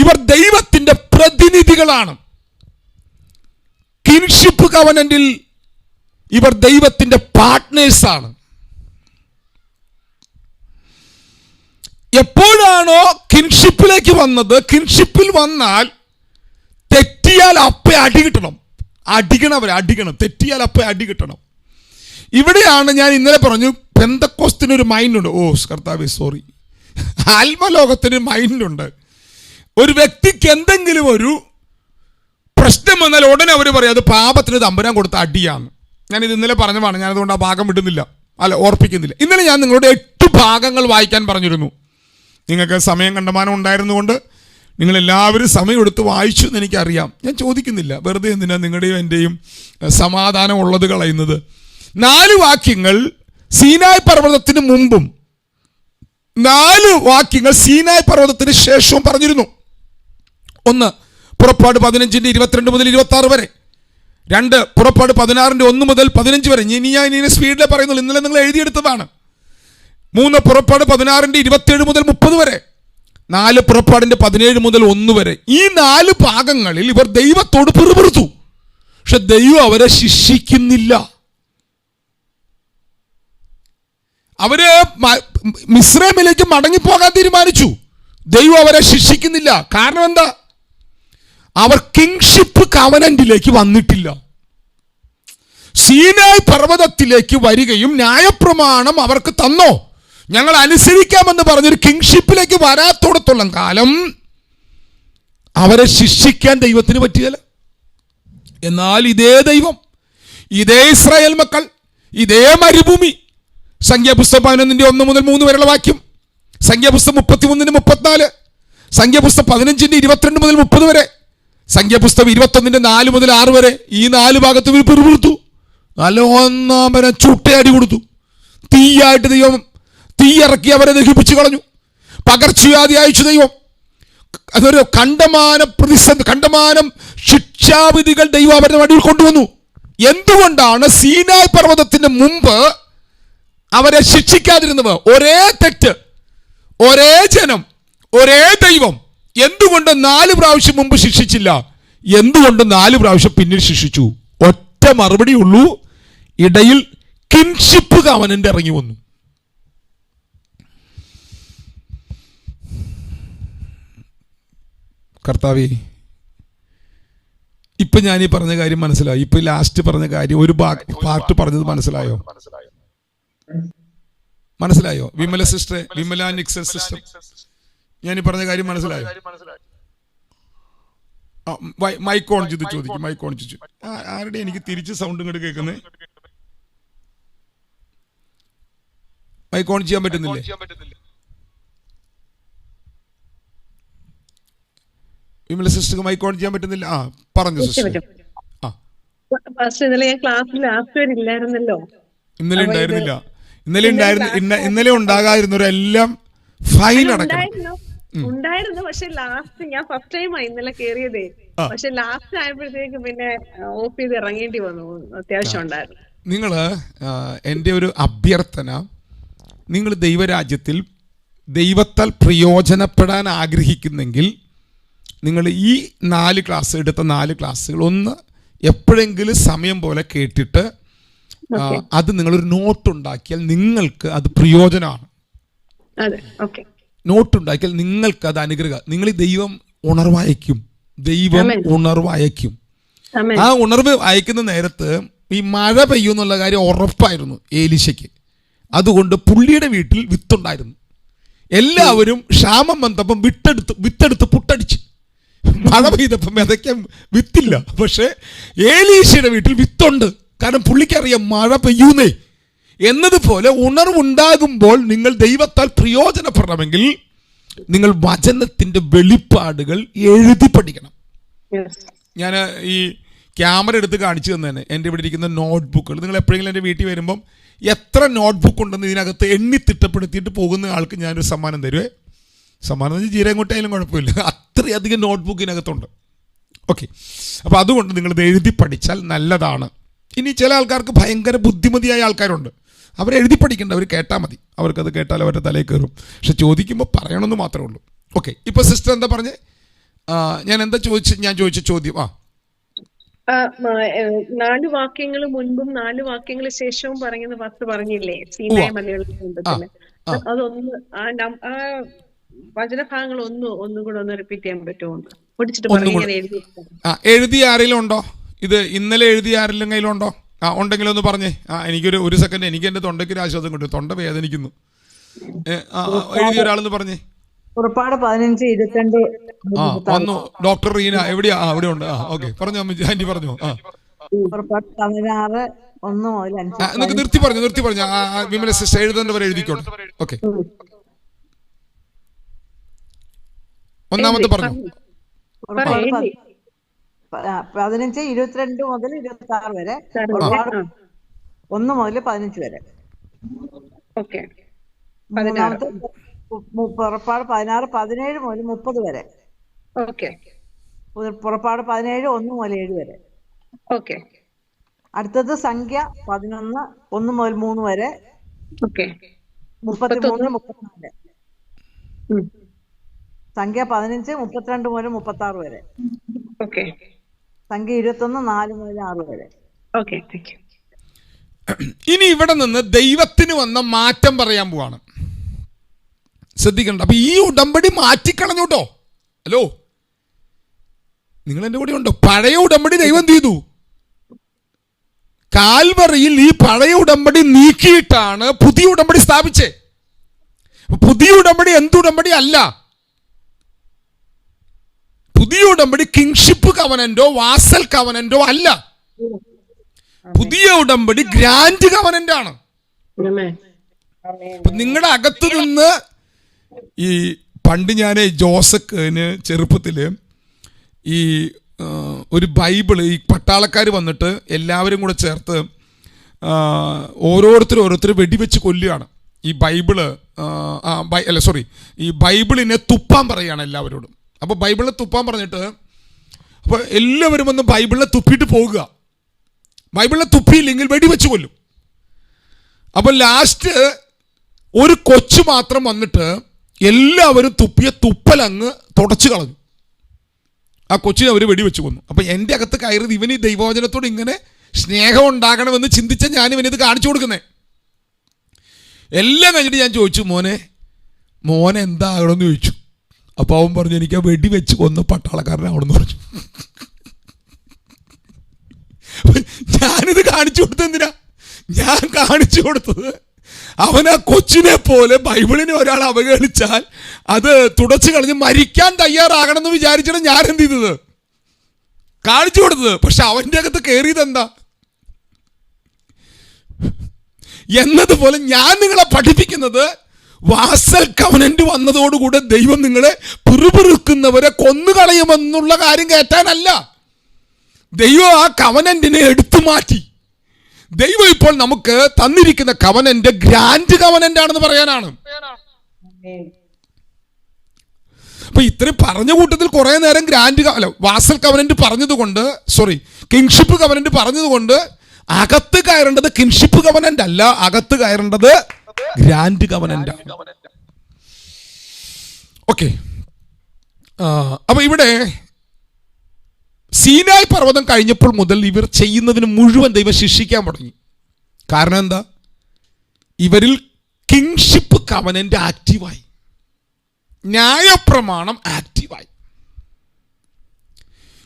ഇവർ ദൈവത്തിന്റെ പ്രതിനിധികളാണ്. കിൻഷിപ്പ് കവനന്റിൽ ഇവർ ദൈവത്തിന്റെ പാർട്ട്നേഴ്സാണ്. എപ്പോഴാണോ കിൻഷിപ്പിലേക്ക് വന്നത്, കിൻഷിപ്പിൽ വന്നാൽ തെറ്റിയാൽ അപ്പേ അടി കിട്ടണം. അടിക്കണം. തെറ്റിയാൽ അപ്പേ അടി കിട്ടണം. ഇവിടെയാണ് ഞാൻ ഇന്നലെ പറഞ്ഞു, പെന്തക്കോസ്തിനൊരു മൈൻഡുണ്ട്. കർത്താവേ സോറി, ആത്മലോകത്തിന് മൈൻഡുണ്ട്. ഒരു വ്യക്തിക്ക് എന്തെങ്കിലും ഒരു പ്രശ്നം വന്നാൽ ഉടനെ അവർ പറയും അത് പാപത്തിന് തമ്പുരാൻ കൊടുത്ത അടിയാണ്. ഞാനിത് ഇന്നലെ പറഞ്ഞതാണ്, ഞാനതുകൊണ്ട് ആ ഭാഗം വിടുന്നില്ല, ഓർപ്പിക്കുന്നില്ല. ഇന്നലെ ഞാൻ നിങ്ങളോട് 8 ഭാഗങ്ങൾ വായിക്കാൻ പറഞ്ഞിരുന്നു. നിങ്ങൾക്ക് സമയം കണ്ടമാനം ഉണ്ടായിരുന്നുകൊണ്ട് നിങ്ങളെല്ലാവരും സമയം എടുത്ത് വായിച്ചു എന്ന് എനിക്കറിയാം. ഞാൻ ചോദിക്കുന്നില്ല, വെറുതെ എന്തിനാ നിങ്ങളുടെയും എൻ്റെയും സമാധാനം ഉള്ളത് കളയുന്നത്. 4 വാക്യങ്ങൾ സീനായ് പർവ്വതത്തിന് മുമ്പും 4 വാക്യങ്ങൾ സീനായ് പർവ്വതത്തിന് ശേഷവും പറഞ്ഞിരുന്നു. 1 പുറപ്പാട് 15:22 മുതൽ 26 വരെ. 2 പുറപ്പാട് 16:1 മുതൽ 15 വരെ. ഞാൻ സ്പീഡിലെ പറയുന്നുള്ളൂ, ഇന്നലെ നിങ്ങൾ എഴുതിയെടുത്തതാണ്. 3 പുറപ്പാട് 16:27 മുതൽ 30 വരെ. 4 പുറപ്പാടിന്റെ 17 മുതൽ 1 വരെ. ഈ 4 ഭാഗങ്ങളിൽ ഇവർ ദൈവത്തോട് പിറുപിറുത്തു. പക്ഷെ ദൈവം അവരെ ശിക്ഷിക്കുന്നില്ല. അവര് മിസ്രൈമിലേക്ക് മടങ്ങിപ്പോകാൻ തീരുമാനിച്ചു. ദൈവം അവരെ ശിക്ഷിക്കുന്നില്ല. കാരണം എന്താ? അവർ കിങ്ഷിപ്പ് കവനന്റിലേക്ക് വന്നിട്ടില്ല. സീനായ് പർവ്വതത്തിലേക്ക് വരികയും ന്യായപ്രമാണം അവർക്ക് തന്നോ, ഞങ്ങൾ അനുസരിക്കാമെന്ന് പറഞ്ഞൊരു കിങ്ഷിപ്പിലേക്ക് വരാത്തോടത്തോളം കാലം അവരെ ശിക്ഷിക്കാൻ ദൈവത്തിന് പറ്റിയല്ല. എന്നാൽ ഇതേ ദൈവം, ഇതേ ഇസ്രായേൽ മക്കൾ, ഇതേ മരുഭൂമി, സംഖ്യാപുസ്തകം 11:1 മുതൽ 3 വരെയുള്ള വാക്യം, സംഖ്യാപുസ്തകം 33:34, സംഖ്യാപുസ്തകം 15:22 മുതൽ 30 വരെ, സംഖ്യാപുസ്തകം 21:4 മുതൽ 6 വരെ. ഈ 4 ഭാഗത്ത് ഇവർ പിറുപിറുത്തു. നല്ല ഒന്നാമനെ ചുട്ടയടി കൊടുത്തു. തീയായിട്ട് ദൈവം തീയിറക്കി അവരെ ദഹിപ്പിച്ചു കളഞ്ഞു. പകർച്ചവ്യാധി അയച്ചു ദൈവം. അതൊരു കണ്ടമാനം ശിക്ഷാവിധികൾ ദൈവം അവരുടെ വടിയിൽ കൊണ്ടുവന്നു. എന്തുകൊണ്ടാണ് സീനായ് പർവ്വതത്തിന് മുമ്പ് അവരെ ശിക്ഷിക്കാതിരുന്നത്? ഒരേ തെറ്റ്, ഒരേ ജനം, ഒരേ ദൈവം. എന്തുകൊണ്ട് 4 പ്രാവശ്യം മുമ്പ് ശിക്ഷിച്ചില്ല? എന്തുകൊണ്ട് 4 പ്രാവശ്യം പിന്നീട് ശിക്ഷിച്ചു? ഒറ്റ മറുപടി ഉള്ളൂ, ഇടയിൽ കിൻഷിപ്പ് കവനന്റ് ഇറങ്ങി വന്നു. കർത്താവേ, ഇപ്പൊ ഞാൻ ഈ പറഞ്ഞ കാര്യം മനസ്സിലായി. ഇപ്പൊ ലാസ്റ്റ് പറഞ്ഞ കാര്യം ഒരു പാർട്ട് പറഞ്ഞത് മനസ്സിലായോ? വിമല സിസ്റ്റർ, വിമല നിക്സൽ സിസ്റ്റർ, ഞാൻ ഈ പറഞ്ഞ കാര്യം മനസ്സിലായോ? മൈക്ക് ഓൺ ചെയ്ത് ചോദിക്കും. മൈക്ക് ഓൺ ചെയ്തു. ആരുടെ എനിക്ക് തിരിച്ച് സൗണ്ട് ഇങ്ങോട്ട് കേൾക്കുന്നേ? മൈക്ക് ഓൺ ചെയ്യാൻ പറ്റുന്നില്ലേ? വിമല സിസ്റ്റർക്ക് മൈക്ക് ഓൺ ചെയ്യാൻ പറ്റുന്നില്ല. പറഞ്ഞു സിസ്റ്റർ. ഇന്നലെ ഉണ്ടാകാതിരുന്നവരെല്ലാം ഫൈൻ അടക്കണം. ഉണ്ടായിരുന്നു. പക്ഷെ ലാസ്റ്റ് ഞാൻ ഫസ്റ്റ് ടൈം ഇന്നലെ കേറിയതേ. പക്ഷെ ലാസ്റ്റ് ആയപ്പോഴത്തേക്ക് പിന്നെ ഓഫ് ചെയ്ത് ഇറങ്ങേണ്ടി വന്നു. അത്യാവശ്യം ഉണ്ടായിരുന്നു. നിങ്ങള് എൻ്റെ ഒരു അഭ്യർത്ഥന, നിങ്ങൾ ദൈവരാജ്യത്തിൽ ദൈവത്താൽ പ്രയോജനപ്പെടാൻ ആഗ്രഹിക്കുന്നെങ്കിൽ നിങ്ങൾ ഈ 4 ക്ലാസ് എടുത്ത 4 ക്ലാസ്സുകൾ ഒന്ന് എപ്പോഴെങ്കിലും സമയം പോലെ കേട്ടിട്ട് അത് നിങ്ങളൊരു നോട്ട് ഉണ്ടാക്കിയാൽ നിങ്ങൾക്ക് അത് പ്രയോജനമാണ്. നോട്ടുണ്ടാക്കിയാൽ നിങ്ങൾക്ക് അത് അനുഗ്രഹം. നിങ്ങൾ ദൈവം ഉണർവയക്കും. ആ ഉണർവ് അയക്കുന്ന നേരത്ത് ഈ മഴ പെയ്യുന്നുള്ള കാര്യം ഉറപ്പായിരുന്നു ഏലീശയ്ക്ക്. അതുകൊണ്ട് പുള്ളിയുടെ വീട്ടിൽ വിത്തുണ്ടായിരുന്നു. എല്ലാവരും ക്ഷാമം വന്നപ്പം വിത്തെടുത്ത് പുട്ടടിച്ച് മഴ പെയ്തപ്പം വിതയ്ക്കാൻ വിത്തില്ല. പക്ഷെ ഏലീശയുടെ വീട്ടിൽ വിത്തുണ്ട്. കാരണം പുള്ളിക്കറിയാം മഴ പെയ്യൂന്നേ. എന്നതുപോലെ ഉണർവുണ്ടാകുമ്പോൾ നിങ്ങൾ ദൈവത്താൽ പ്രയോജനപ്പെടണമെങ്കിൽ നിങ്ങൾ വചനത്തിന്റെ വെളിപ്പാടുകൾ എഴുതി പഠിക്കണം. ഞാൻ ഈ ക്യാമറ എടുത്ത് കാണിച്ചു തന്നെ എൻ്റെ ഇവിടെ ഇരിക്കുന്ന നോട്ട്ബുക്കുകൾ, നിങ്ങൾ എപ്പോഴെങ്കിലും എൻ്റെ വീട്ടിൽ വരുമ്പം എത്ര നോട്ട്ബുക്ക് ഉണ്ടെന്ന് ഇതിനകത്ത് എണ്ണി തിട്ടപ്പെടുത്തിയിട്ട് പോകുന്ന ആൾക്ക് ഞാനൊരു സമ്മാനം തരുവേ. സമ്മാനം എന്ന് വെച്ചാൽ ജീരകംകൊട്ടായാലും കുഴപ്പമില്ല, അത്രയധികം നോട്ട്ബുക്ക് ഇതിനകത്തുണ്ട്. ഓക്കെ, അപ്പോൾ അതുകൊണ്ട് നിങ്ങളിത് എഴുതി പഠിച്ചാൽ നല്ലതാണ്. ഇനി ചില ആൾക്കാർക്ക് ഭയങ്കര ബുദ്ധിമതിയായ ആൾക്കാരുണ്ട്, അവരെഴുതി പഠിക്കേണ്ട, അവർ കേട്ടാൽ മതി, അവർക്കത് കേട്ടാൽ അവരുടെ തലയിൽ കയറും. പക്ഷെ ചോദിക്കുമ്പോൾ പറയണമെന്ന് മാത്രമേ ഉള്ളൂ. ഓക്കെ, ഇപ്പോൾ സിസ്റ്റർ എന്താ പറഞ്ഞേ? ഞാൻ ചോദിച്ച ചോദ്യം 4 വാക്യങ്ങൾ മുൻപും 4 വാക്യങ്ങൾ ശേഷവും പറയുന്ന പാസ്റ്റർ പറഞ്ഞില്ലേ സീനായി മലയാളത്തിൽ ബന്ധത്തില്, അതൊന്ന് ആ വചനഭാഗങ്ങൾ ഒന്നുകൂടെ ഒന്ന് റിപ്പീറ്റ് ചെയ്യാൻ പറ്റുമോ? എഴുതിയ ആരെങ്കിലും ഉണ്ടോ? ഇത് ഇന്നലെ എഴുതിയ ആരെങ്കിലും കയ്യിലുണ്ടോ? ഉണ്ടെങ്കിലും ഒന്ന് പറഞ്ഞേ. എനിക്കൊരു സെക്കൻഡ്, എനിക്ക് എൻ്റെ തൊണ്ടയ്ക്ക് ഒരു ആശ്വാസം കിട്ടും, തൊണ്ട വേദനിക്കുന്നു. എഴുതിയ ഒരാളെന്ന് പറഞ്ഞേ. പുറപ്പാട് 15:22. വന്നു ഡോക്ടർ റീന. എവിടെയാ? അവിടെ ഉണ്ട്. ഓക്കെ, പറഞ്ഞോ ആന്റി, പറഞ്ഞോ. പുറപ്പാട് 16:1 മുതൽ 5. നിങ്ങൾക്ക് നിർത്തി പറഞ്ഞു വിമല സിസ്റ്റർ എഴുതേണ്ടവരെ എഴുതിക്കോട്ടെ. ഓക്കെ, ഒന്നാമത്തെ പറഞ്ഞു. 15:22 മുതൽ 26 വരെ, 1 മുതൽ 15 വരെ. മൂന്നാമത്തെ പുറപ്പാട് 16:17 മുതൽ 30 വരെ. പുറപ്പാട് 17:1 മുതൽ 7 വരെ. അടുത്തത് സംഖ്യ 11:1 മുതൽ 3 വരെ. 33-34. സംഖ്യ 15 32 മുതൽ 36 വരെ. സംഖ്യ 21 4 മുതൽ 6 വരെ. ഇനി ഇവിടെ നിന്ന് ദൈവത്തിന് വന്ന മാറ്റം പറയാൻ പോവാണ്. ശ്രദ്ധിക്കണ്ട. അപ്പൊ ഈ ഉടമ്പടി മാറ്റിക്കളഞ്ഞു കേട്ടോ. ഹലോ, നിങ്ങൾ എൻ്റെ കൂടെ ഉണ്ടോ? പഴയ ഉടമ്പടി ദൈവം എന്ത് ചെയ്തു? കാൽവറിയിൽ ഈ പഴയ ഉടമ്പടി നീക്കിയിട്ടാണ് പുതിയ ഉടമ്പടി സ്ഥാപിച്ചേ. പുതിയ ഉടമ്പടി എന്തുടമ്പടി അല്ല. പുതിയ ഉടമ്പടി കിങ്ഷിപ്പ് കവനന്റോ വാസൽ കവനന്റോ അല്ല. പുതിയ ഉടമ്പടി ഗ്രാൻഡ് കവനന്റ് ആണ്. നിങ്ങളുടെ അകത്തു നിന്ന് ഈ പണ്ട് ഞാൻ ജോസഫിന് ചെറുപ്പത്തില് ഈ ഒരു ബൈബിള് ഈ പട്ടാളക്കാർ വന്നിട്ട് എല്ലാവരും കൂടെ ചേർത്ത് ഓരോരുത്തർ വെടിവെച്ച് കൊല്ലുകയാണ്. ഈ ബൈബിള് ഈ ബൈബിളിനെ തുപ്പാൻ പറയുകയാണ് എല്ലാവരോടും. അപ്പോൾ ബൈബിളിനെ തുപ്പാൻ പറഞ്ഞിട്ട് അപ്പോൾ എല്ലാവരും വന്ന് ബൈബിളിനെ തുപ്പിയിട്ട് പോകുക. ബൈബിളിനെ തുപ്പിയില്ലെങ്കിൽ വെടിവെച്ച് കൊല്ലും. അപ്പോൾ ലാസ്റ്റ് ഒരു കൊച്ചു മാത്രം വന്നിട്ട് എല്ലാവരും തുപ്പിയ തുപ്പലങ്ങ് തുടച്ചു കളഞ്ഞു. ആ കൊച്ചിനെ അവർ വെടിവെച്ച് കൊന്നു. അപ്പം എൻ്റെ അകത്ത് കയറിയത് ഇവന് ഈ ദൈവവചനത്തോട് ഇങ്ങനെ സ്നേഹം ഉണ്ടാകണമെന്ന് ചിന്തിച്ച ഞാൻ ഇവനിത് കാണിച്ചു കൊടുക്കുന്നേ. എല്ലാം കഴിഞ്ഞിട്ട് ഞാൻ ചോദിച്ചു, മോനെ എന്താകണമെന്ന് ചോദിച്ചു. അപ്പോൾ അവൻ പറഞ്ഞു, എനിക്ക് ആ വെടിവെച്ച് കൊന്ന പട്ടാളക്കാരനാവണമെന്ന് പറഞ്ഞു. ഞാനിത് കാണിച്ചു കൊടുത്തെന്തിനാ? ഞാൻ കാണിച്ചു കൊടുത്തത് അവൻ ആ കൊച്ചിനെ പോലെ ബൈബിളിനെ ഒരാൾ അവഗണിച്ചാൽ അത് തുടച്ചു കളഞ്ഞ് മരിക്കാൻ തയ്യാറാകണമെന്ന് വിചാരിച്ചാണ് ഞാൻ എന്ത് ചെയ്തത്, കാണിച്ചു കൊടുത്തത്. പക്ഷെ അവൻ്റെ അകത്ത് കയറിയത് എന്താ എന്നതുപോലെ ഞാൻ നിങ്ങളെ പഠിപ്പിക്കുന്നത് വാസൽ കവനന്റ് വന്നതോടുകൂടെ ദൈവം നിങ്ങളെ പിറുപിറുക്കുന്നവരെ കൊന്നുകളയുമെന്നുള്ള കാര്യം കേട്ടാനല്ല. ദൈവം ആ കവനന്റിനെ എടുത്തു മാറ്റി. ദൈവം ഇപ്പോൾ നമുക്ക് തന്നിരിക്കുന്ന കവനന്റ് ഗ്രാൻഡ് കവനന്റ് ആണെന്ന് പറയാനാണ്. അപ്പൊ ഇത്രയും പറഞ്ഞ കൂട്ടത്തിൽ കുറെ നേരം വാസൽ കവനന്റ് പറഞ്ഞതുകൊണ്ട്, കിങ്ഷിപ്പ് കവനന്റ് പറഞ്ഞതുകൊണ്ട് അകത്ത് കയറേണ്ടത് കിങ്ഷിപ്പ് കവനന്റ് അല്ല, അകത്ത് കയറേണ്ടത് ഗ്രാൻഡ് കവനന്റ് ആണ്. ഓക്കെ, അപ്പൊ ഇവിടെ സീനായ് പർവ്വതം കഴിഞ്ഞപ്പോൾ മുതൽ ഇവർ ചെയ്യുന്നതിന് മുഴുവൻ ദൈവം ശിക്ഷിക്കാൻ തുടങ്ങി. കാരണം എന്താ? ഇവരിൽ കിങ്ഷിപ്പ് കവനന്റ് ആക്റ്റീവായി, ന്യായപ്രമാണം ആക്റ്റീവായി.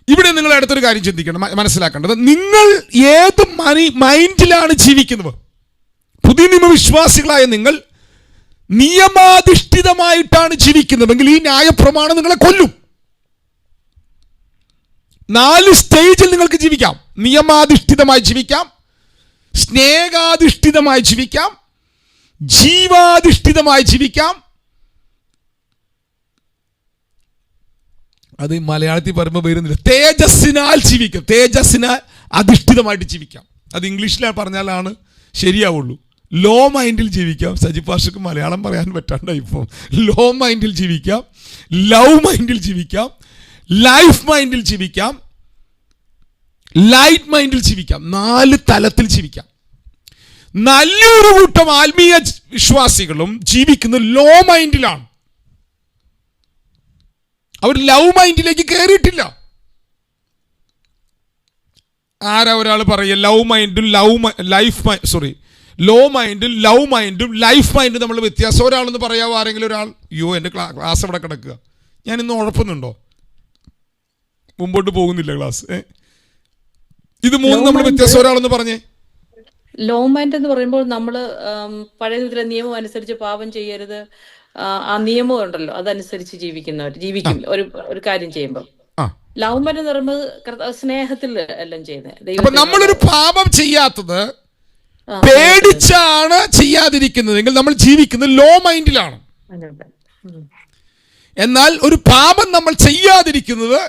ഇവിടെ നിങ്ങൾ അടുത്തൊരു കാര്യം ചിന്തിക്കണം, മനസ്സിലാക്കേണ്ടത്, നിങ്ങൾ ഏത് മൈൻഡിലാണ് ജീവിക്കുന്നത്? പുതിയ നിയമവിശ്വാസികളായ നിങ്ങൾ നിയമാധിഷ്ഠിതമായിട്ടാണ് ജീവിക്കുന്നതെങ്കിൽ ഈ ന്യായപ്രമാണം നിങ്ങളെ കൊല്ലും. 4 സ്റ്റേജിൽ നിങ്ങൾക്ക് ജീവിക്കാം. നിയമാധിഷ്ഠിതമായി ജീവിക്കാം, സ്നേഹാധിഷ്ഠിതമായി ജീവിക്കാം, ജീവാധിഷ്ഠിതമായി ജീവിക്കാം. അത് മലയാളത്തിൽ പറയുമ്പോൾ വരുന്നില്ല. തേജസ്സിനാൽ ജീവിക്കാം, തേജസ്സിനാൽ അധിഷ്ഠിതമായിട്ട് ജീവിക്കാം. അത് ഇംഗ്ലീഷിലാണ് പറഞ്ഞാലാണ് ശരിയാവുള്ളൂ. ലോ മൈൻഡിൽ ജീവിക്കാം. സജി പാഷക്ക് മലയാളം പറയാൻ പറ്റാണ്ടായി ഇപ്പോൾ. ലോ മൈൻഡിൽ ജീവിക്കാം, ലവ് മൈൻഡിൽ ജീവിക്കാം, ലൈഫ് മൈൻഡിൽ ജീവിക്കാം, ലൈറ്റ് മൈൻഡിൽ ജീവിക്കാം. 4 തലത്തിൽ ജീവിക്കാം. നല്ലൊരു കൂട്ടം ആത്മീയ വിശ്വാസികളും ജീവിക്കുന്നത് ലോ മൈൻഡിലാണ്. അവർ ലവ് മൈൻഡിലേക്ക് കയറിയിട്ടില്ല. ആരാ ഒരാൾ പറയുക ലവ് മൈൻഡും ലോ മൈൻഡും ലവ് മൈൻഡും ലൈഫ് മൈൻഡും നമ്മൾ വ്യത്യാസം? ഒരാളെന്ന് പറയാമോ? ആരെങ്കിലും ഒരാൾ? അയ്യോ, എൻ്റെ ക്ലാസ് അവിടെ കിടക്കുക, ഞാൻ ഇന്ന് ഉഴപ്പുന്നുണ്ടോ, മുമ്പോട്ട് പോകുന്നില്ല ക്ലാസ്? ഇത് 3 നമ്മൾ വ്യത്യാസം ഒരാളെന്ന് പറഞ്ഞേ. ലോ മൈൻഡ് എന്ന് പറയുമ്പോൾ നമ്മൾ പഴയ നിയമം അനുസരിച്ച് പാപം ചെയ്യരുത്, ആ നിയമം ഉണ്ടല്ലോ അതനുസരിച്ച് ജീവിക്കും ഒരു കാര്യം ചെയ്യുമ്പോൾ. ലവ് മൈൻഡ് എന്ന് പറയുമ്പോൾ സ്നേഹത്തിൽ എല്ലാം ചെയ്യുന്നത്. നമ്മളൊരു പാപം ചെയ്യാത്തത് പേടിച്ചാണ് ചെയ്യാതിരിക്കുന്നതെങ്കിൽ നമ്മൾ ജീവിക്കുന്നത് ലോ മൈൻഡിലാണ്. എന്നാൽ ഒരു പാപം നമ്മൾ ചെയ്യാതിരിക്കുന്നത്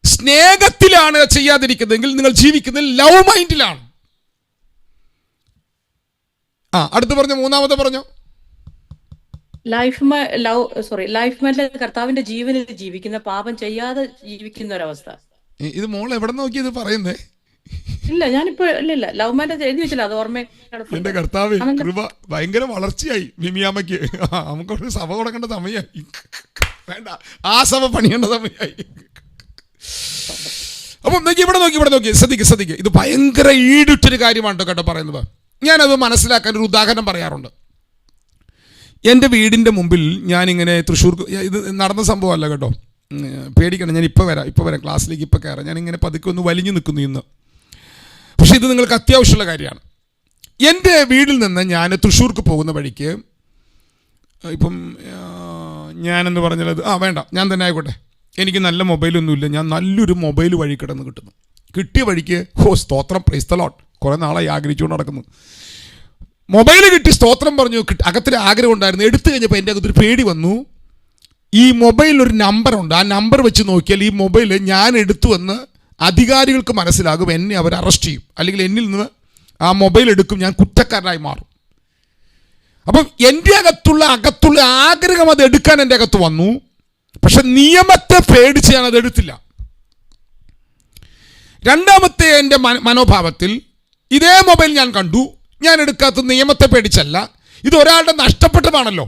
സ്നേഹത്തിലാണ് ചെയ്യാതിരിക്കുന്നതെങ്കിൽ നിങ്ങൾ ജീവിക്കുന്നത് ലവ് മൈൻഡിലാണ്. അടുത്ത് പറഞ്ഞു, മൂന്നാമത്തെ പറഞ്ഞു. ലൈഫ് മൈൻഡിൽ കർത്താവിന്റെ ജീവനിൽ ജീവിക്കുന്ന, പാപം ചെയ്യാതെ ജീവിക്കുന്ന ഒരവസ്ഥ. ഇത് മോൾ എവിടെ നോക്കി ഇത് പറയുന്നേ? ഇല്ല, ഞാനിപ്പോ ഇല്ല ലവ് മൈൻഡ് എഴുതി വെച്ചില്ല, അത് ഓർമ്മ. എന്റെ കർത്താവ് കൃപ, ഭയങ്കര വളർച്ചയായി മിമിയാമ്മയ്ക്ക്. നമുക്കൊരു സഭ കൊടുക്കേണ്ട സമയമായി. വേണ്ട, ആ സഭ പണിയേണ്ട സമയമായി. അപ്പം ഇവിടെ നോക്കി ശ്രദ്ധിക്കുക. ഇത് ഭയങ്കര ഈടുറ്റൊരു കാര്യമാണ് കേട്ടോ പറയുന്നത്. ഞാനത് മനസ്സിലാക്കാൻ ഒരു ഉദാഹരണം പറയാറുണ്ട്. എൻ്റെ വീടിൻ്റെ മുമ്പിൽ ഞാനിങ്ങനെ തൃശ്ശൂർ, ഇത് നടന്ന സംഭവമല്ല കേട്ടോ, പേടിക്കണം, ഞാൻ ഇപ്പോൾ വരാം ക്ലാസ്സിലേക്ക് ഇപ്പോൾ കയറാം. ഞാനിങ്ങനെ പതുക്കെ ഒന്ന് വലിഞ്ഞു നിൽക്കുന്നു ഇന്ന്. പക്ഷെ ഇത് നിങ്ങൾക്ക് അത്യാവശ്യമുള്ള കാര്യമാണ്. എൻ്റെ വീട്ടിൽ നിന്ന് ഞാൻ തൃശ്ശൂർക്ക് പോകുന്ന വഴിക്ക്, ഇപ്പം ഞാനെന്ന് പറഞ്ഞത് വേണ്ട, ഞാൻ തന്നെ ആയിക്കോട്ടെ, എനിക്ക് നല്ല മൊബൈലൊന്നുമില്ല, ഞാൻ നല്ലൊരു മൊബൈൽ വഴി കിട്ടുന്നു. കിട്ടിയ വഴിക്ക് സ്തോത്രം, പ്രൈസ് ദി ലോർഡ്, കുറേ നാളായി ആഗ്രഹിച്ചുകൊണ്ട് നടക്കുന്നു. മൊബൈൽ കിട്ടി, സ്തോത്രം പറഞ്ഞു. അകത്തൊരു ആഗ്രഹം ഉണ്ടായിരുന്നു. എടുത്തു കഴിഞ്ഞപ്പോൾ എൻ്റെ അകത്തൊരു പേടി വന്നു. ഈ മൊബൈലിലൊരു നമ്പറുണ്ട്, ആ നമ്പർ വെച്ച് നോക്കിയാൽ ഈ മൊബൈൽ ഞാൻ എടുത്തുവെന്ന് അധികാരികൾക്ക് മനസ്സിലാകും, എന്നെ അവർ അറസ്റ്റ് ചെയ്യും, അല്ലെങ്കിൽ എന്നിൽ നിന്ന് ആ മൊബൈൽ എടുക്കും, ഞാൻ കുറ്റക്കാരനായി മാറും. അപ്പം എൻ്റെ അകത്തുള്ള ആഗ്രഹം അത് എടുക്കാൻ എൻ്റെ അകത്ത് വന്നു. പക്ഷെ നിയമത്തെ പേടിച്ച് ഞാൻ അത് എടുത്തില്ല. രണ്ടാമത്തെ എൻ്റെ മനോഭാവത്തിൽ ഇതേ മൊബൈൽ ഞാൻ കണ്ടു, ഞാൻ എടുക്കാത്ത നിയമത്തെ പേടിച്ചല്ല, ഇത് ഒരാളുടെ നഷ്ടപ്പെട്ടതാണല്ലോ,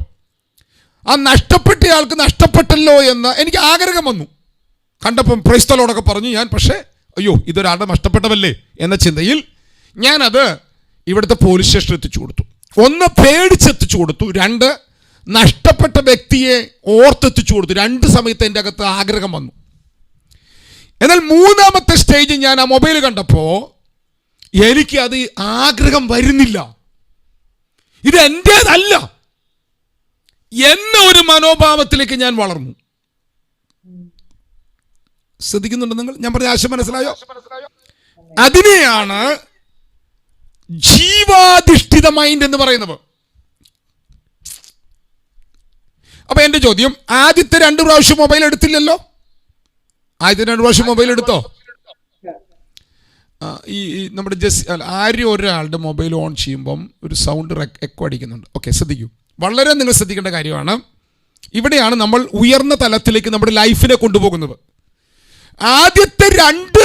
ആ നഷ്ടപ്പെട്ടയാൾക്ക് നഷ്ടപ്പെട്ടല്ലോ എന്ന് എനിക്ക് ആഗ്രഹം വന്നു. കണ്ടപ്പം പ്രൈസ് ദി ലോർഡ് പറഞ്ഞു ഞാൻ. പക്ഷേ അയ്യോ, ഇതൊരാളുടെ നഷ്ടപ്പെട്ടതല്ലേ എന്ന ചിന്തയിൽ ഞാനത് ഇവിടുത്തെ പോലീസ് സ്റ്റേഷനിൽ എത്തിച്ചു കൊടുത്തു. 1, പേടിച്ചെത്തിച്ചു കൊടുത്തു. 2, നഷ്ടപ്പെട്ട വ്യക്തിയെ ഓർത്തെത്തിച്ചു കൊടുത്തു. 2 സമയത്ത് എൻ്റെ അകത്ത് ആഗ്രഹം വന്നു. എന്നാൽ 3ാമത്തെ സ്റ്റേജിൽ ഞാൻ ആ മൊബൈൽ കണ്ടപ്പോൾ എനിക്ക് അത് ആഗ്രഹം വരുന്നില്ല, ഇത് എൻ്റേതല്ല എന്ന ഒരു മനോഭാവത്തിലേക്ക് ഞാൻ വളർന്നു. ശ്രദ്ധിക്കുന്നുണ്ടോ നിങ്ങൾ? ഞാൻ പറഞ്ഞ ആശയം മനസ്സിലായോ? അതിനെയാണ് ജീവാധിഷ്ഠിത മൈൻഡ് എന്ന് പറയുന്നത്. അപ്പൊ എന്റെ ചോദ്യം, ആദ്യത്തെ 2 പ്രാവശ്യം മൊബൈൽ എടുത്തില്ലല്ലോ? ആദ്യത്തെ 2 പ്രാവശ്യം മൊബൈൽ എടുത്തോ? ഈ നമ്മുടെ ആരും ഒരാളുടെ മൊബൈൽ ഓൺ ചെയ്യുമ്പം ഒരു സൗണ്ട് എക്കോ അടിക്കുന്നുണ്ട്. ഓക്കെ, ശ്രദ്ധിക്കൂ, വളരെ നിങ്ങൾ ശ്രദ്ധിക്കേണ്ട കാര്യമാണ്. ഇവിടെയാണ് നമ്മൾ ഉയർന്ന തലത്തിലേക്ക് നമ്മുടെ ലൈഫിനെ കൊണ്ടുപോകുന്നത്. ആദ്യത്തെ 2